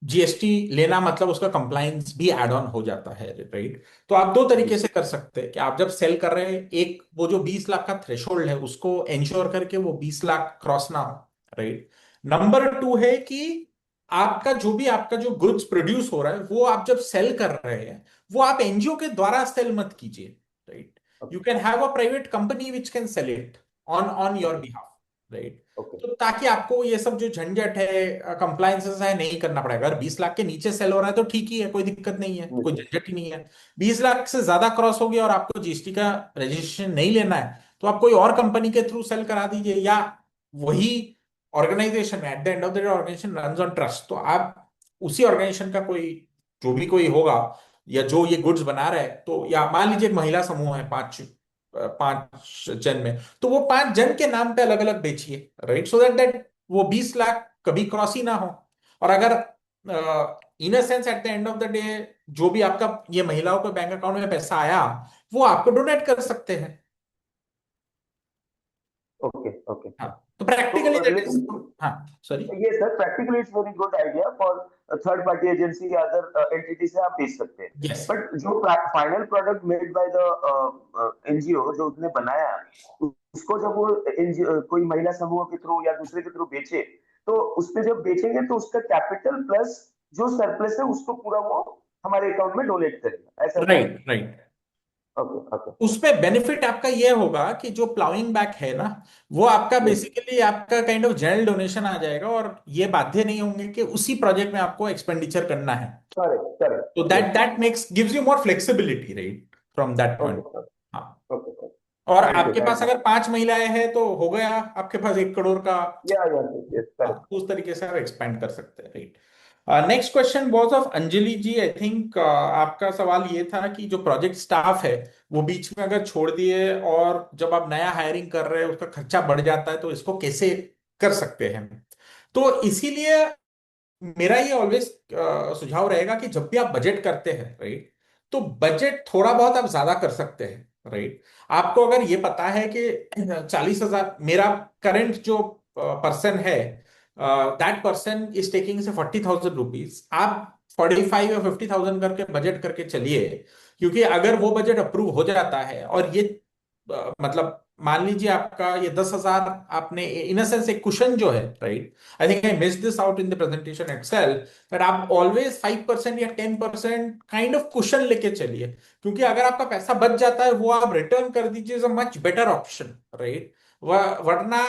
Speaker 2: जीएसटी लेना मतलब उसका कंप्लायंस भी एड ऑन हो जाता है, राइट? तो आप दो तरीके से कर सकते हैं कि आप जब सेल कर रहे हैं, एक वो जो 20 लाख का थ्रेशोल्ड है उसको इंश्योर करके वो 20 लाख क्रॉस ना हो, राइट? नंबर टू है कि आपका जो भी, आपका जो गुड्स प्रोड्यूस हो रहा है वो आप जब सेल कर रहे हैं, वो आप एनजीओ के द्वारा सेल मत कीजिए, right? You can have a private company which can sell it on on your behalf, right?
Speaker 5: Okay
Speaker 2: तो ताकि आपको ये सब जो झंझट है, कंप्लायंसेस है, नहीं करना पड़ेगा। अगर 20 लाख के नीचे सेल हो रहा है तो ठीक ही है, कोई दिक्कत नहीं है, कोई झंझट ही नहीं है। 20 लाख से ज्यादा क्रॉस हो गया और आपको जीएसटी का रजिस्ट्रेशन नहीं लेना है, तो आप कोई और कंपनी के थ्रू सेल करा दीजिए, या वही organisation, at the end of the day organisation runs on trust, तो आप उसी ऑर्गेनाइजेशन का कोई, जो भी कोई होगा या जो ये गुड्स बना रहा है, तो या मान लीजिए एक महिला समूह है, 5 जन में, तो वो 5 जन के नाम पे अलग अलग बेचिए, राइट? सो दैट दैट वो 20 लाख कभी क्रॉस ही ना हो। और अगर in a sense at the end of the day जो भी आपका ये महिलाओं के बैंक अकाउंट में पैसा आया, वो आपको डोनेट कर सकते हैं।
Speaker 5: Okay okay.
Speaker 2: हाँ, तो
Speaker 5: तो
Speaker 2: प्रैक्टिकली दैट इज, हाँ सॉरी।
Speaker 5: ये sir practically it's very good idea for third party agency या अदर एंटिटी से आप बेच सकते हैं।
Speaker 2: यस।
Speaker 5: बट जो final product made by the NGO जो उसने बनाया, उसको जब वो एनजीओ कोई महिला समूह के थ्रू या दूसरे के थ्रू बेचे, तो उसपे जब बेचेंगे तो उसका कैपिटल प्लस जो सरप्लस है उसको पूरा वो हमारे अकाउंट में डोनेट करेगा, ऐसा?
Speaker 2: Right right.
Speaker 5: Okay okay.
Speaker 2: उसमें बेनिफिट आपका ये होगा कि जो प्लाउइंग बैक है ना, वो आपका बेसिकली आपका काइंड ऑफ जनरल डोनेशन आ जाएगा, और ये बाध्य नहीं होंगे कि उसी प्रोजेक्ट में आपको एक्सपेंडिचर करना है।
Speaker 5: Correct correct.
Speaker 2: तो that makes gives you more flexibility, right, from that point.
Speaker 5: Okay
Speaker 2: हाँ।
Speaker 5: ओके।
Speaker 2: और
Speaker 5: थैंक यू
Speaker 2: आपके
Speaker 5: थैंक
Speaker 2: पास
Speaker 5: यू।
Speaker 2: अगर 5 महिलाएं हैं तो हो गया आपके पास 1 करोड़ का।
Speaker 5: या यस
Speaker 2: हाँ,
Speaker 5: करेक्ट।
Speaker 2: तो उस तरीके से आप एक्सपेंड कर सकते हैं, right? Next question was of Anjali ji. I think आपका सवाल ये था कि जो प्रोजेक्ट स्टाफ है वो बीच में अगर छोड़ दिए और जब आप नया हायरिंग कर रहे हैं उसका खर्चा बढ़ जाता है, तो इसको कैसे कर सकते हैं? तो इसीलिए मेरा ये ऑलवेज सुझाव रहेगा कि जब भी आप बजट करते हैं, राइट, तो बजट थोड़ा बहुत आप ज्यादा कर सकते हैं, राइट? आपको अगर ये पता है कि 40,000 मेरा करंट जो पर्सन है, दैट पर्सन इज टेकिंग से 40,000 रुपीज, आप 45 या 50,000 करके बजट करके चलिए। क्योंकि अगर वो बजट अप्रूव हो जाता है और ये मतलब मान लीजिए आपका ये 10,000 आपने इन सेंस एक कुशन जो है, right, I think I miss this out in the presentation itself, that आप ऑलवेज 5% या 10% काइंड ऑफ कुशन लेके चलिए। क्योंकि अगर आपका पैसा बच जाता है वो आप रिटर्न कर दीजिए, is a much better option, right? वरना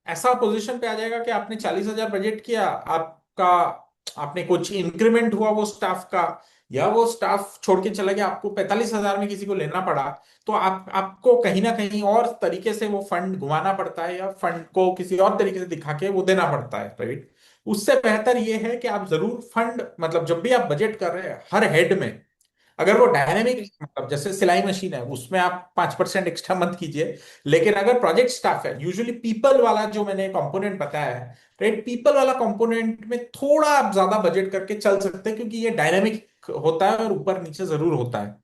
Speaker 2: ऐसा पोजीशन पे आ जाएगा कि आपने 40,000 बजट किया, आपका आपने कुछ इंक्रीमेंट हुआ वो स्टाफ का, या वो स्टाफ छोड़ के चला गया, आपको 45,000 में किसी को लेना पड़ा, तो आपको कहीं ना कहीं और तरीके से वो फंड घुमाना पड़ता है, या फंड को किसी और तरीके से दिखा के वो देना पड़ता है, राइट। उससे बेहतर ये है कि आप जरूर फंड, मतलब जब भी आप बजट कर रहे हैं हर हेड में, अगर वो डायनेमिक, मतलब जैसे सिलाई मशीन है उसमें आप 5% एक्स्ट्रा मत कीजिए, लेकिन अगर प्रोजेक्ट स्टाफ है, यूजुअली पीपल वाला जो मैंने कंपोनेंट बताया है, राइट, पीपल वाला कंपोनेंट में थोड़ा आप ज्यादा बजट करके चल सकते हैं, क्योंकि ये डायनेमिक होता है और ऊपर नीचे जरूर होता है।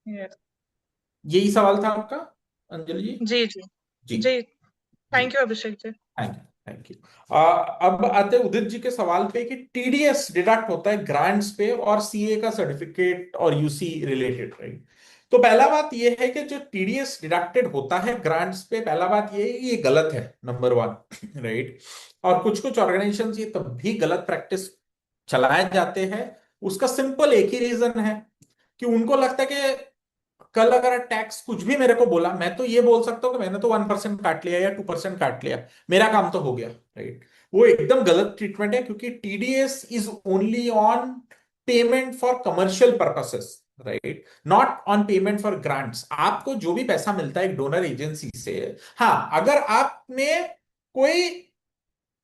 Speaker 6: Yes.
Speaker 2: यही सवाल था आपका, अंजलि जी?
Speaker 6: जी जी
Speaker 2: जी
Speaker 6: जी,
Speaker 2: जी,
Speaker 6: thank you Abhishek ji.
Speaker 2: Thank you, thank you. अब आते हैं उदित जी के सवाल पे कि टीडीएस डिडक्ट होता है ग्रांट्स पे और सीए का सर्टिफिकेट और यूसी रिलेटेड, राइट। तो पहला बात ये है कि जो टीडीएस डिडक्टेड होता है ग्रांट्स पे, पहला बात ये है कि ये गलत है, नंबर 1, राइट। और कुछ कुछ ऑर्गेनाइजेशंस ये तब भी गलत प्रैक्टिस चलाए जाते हैं। उसका सिंपल एक ही रीजन है कि उनको लगता है कि कल अगर टैक्स कुछ भी मेरे को बोला, मैं तो ये बोल सकता हूँ कि मैंने तो 1% काट लिया या 2% काट लिया, मेरा काम तो हो गया, राइट। वो एकदम गलत ट्रीटमेंट है, क्योंकि TDS is only on payment for commercial purposes, right, not on payment for grants. आपको जो भी पैसा मिलता है एक डोनर एजेंसी से, हाँ, अगर आपने कोई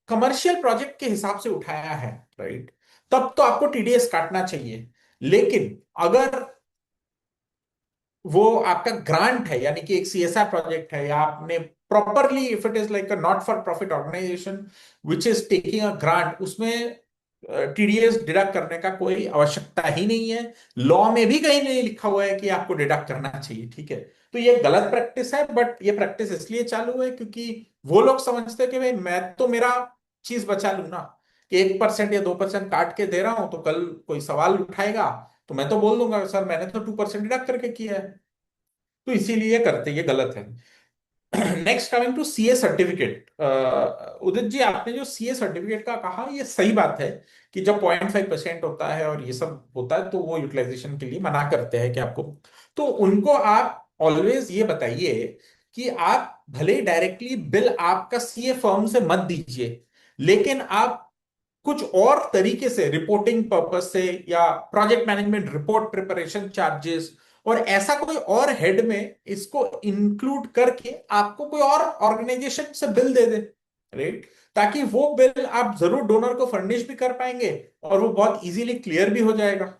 Speaker 2: कमर्शियल प्रोजेक्ट के हिसाब से उठाया है, राइट, तब तो आपको टीडीएस काटना चाहिए। लेकिन अगर वो आपका ग्रांट है, यानी कि एक सीएसआर प्रोजेक्ट है, या आपने properly, if it is like a not for profit organisation which is taking a grant, उसमें टीडीएस डिडक्ट करने का कोई आवश्यकता ही नहीं है। लॉ में भी कहीं नहीं लिखा हुआ है कि आपको डिडक्ट करना चाहिए, ठीक है। तो ये गलत प्रैक्टिस है, बट ये प्रैक्टिस इसलिए चालू है क्योंकि वो लोग समझते हैं कि भाई मैं तो मेरा चीज बचा लूं ना, कि 1% या 2% काट के दे रहा हूं, तो कल कोई सवाल उठाएगा तो मैं तो बोल दूंगा सर मैंने तो 2% डिडक्ट करके किया है। तो इसीलिए करते, ये गलत है। Next coming to CA certificate, Udit ji आपने जो सीए सर्टिफिकेट का कहा, ये सही बात है कि जब 0.5% होता है और ये सब होता है तो वो यूटिलाइजेशन के लिए मना करते हैं कि आपको, तो उनको आप ऑलवेज ये बताइए कि आप भले डायरेक्टली बिल आपका सीए फर्म से मत दीजिए, लेकिन आप कुछ और तरीके से रिपोर्टिंग पर्पस से, या project management report preparation charges, और ऐसा कोई और हेड में इसको इंक्लूड करके आपको कोई और ऑर्गेनाइजेशन से बिल दे दे, राइट, ताकि वो बिल आप जरूर डोनर को फर्निश भी कर पाएंगे और वो बहुत इजीली क्लियर भी हो जाएगा।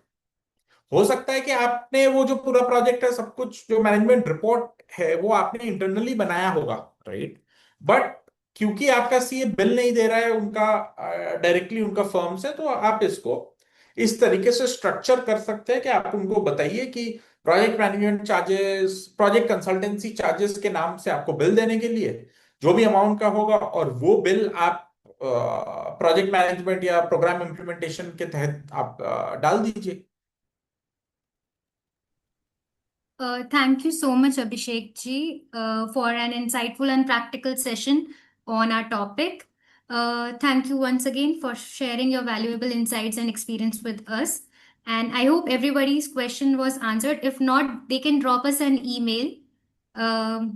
Speaker 2: हो सकता है कि आपने वो जो पूरा प्रोजेक्ट है, सब कुछ जो मैनेजमेंट रिपोर्ट है वो आपने इंटरनली बनाया होगा, राइट, बट क्योंकि आपका सीए बिल नहीं दे रहा है उनका डायरेक्टली उनका फर्म से, तो आप इसको इस तरीके से स्ट्रक्चर कर सकते हैं कि आप उनको बताइए कि project management charges, project consultancy charges के नाम से आपको बिल देने के लिए जो भी अमाउंट का होगा, और वो बिल आप प्रोजेक्ट मैनेजमेंट या प्रोग्राम इम्प्लीमेंटेशन के तहत आप डाल दीजिए।
Speaker 1: Thank you so much, Abhishek ji, for an insightful and practical session on our topic. Thank you once again for sharing your valuable insights and experience with us. And I hope everybody's question was answered. If not, they can drop us an email.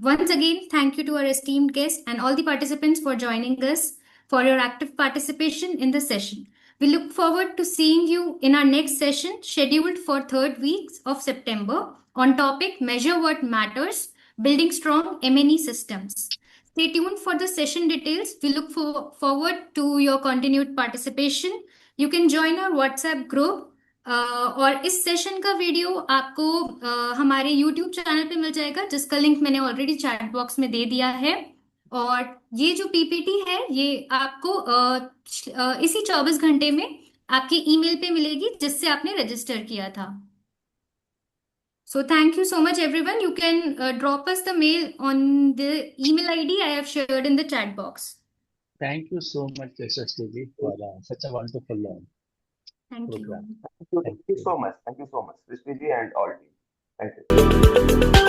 Speaker 1: Once again, thank you to our esteemed guests and all the participants for joining us for your active participation in the session. We look forward to seeing you in our next session scheduled for 3rd weeks of September on topic Measure What Matters, Building Strong M&E Systems. Stay tuned for the session details. We look forward to your continued participation. You can join our WhatsApp group. और इस सेशन का वीडियो आपको हमारे YouTube चैनल पे मिल जाएगा, जिसका लिंक मैंने ऑलरेडी चैट बॉक्स में दे दिया है। और ये जो पीपीटी है ये आपको इसी 24 घंटे में आपके ईमेल पे मिलेगी जिससे आपने रजिस्टर किया था। So thank you so much everyone. You can drop us the mail on the email ID I have shared in the chat box.
Speaker 3: Thank you so much, Shashti, for such a wonderful
Speaker 1: Thank
Speaker 3: program.
Speaker 1: you.
Speaker 5: Thank you so much. Thank you so much, Rishmi ji and all team. Thank you.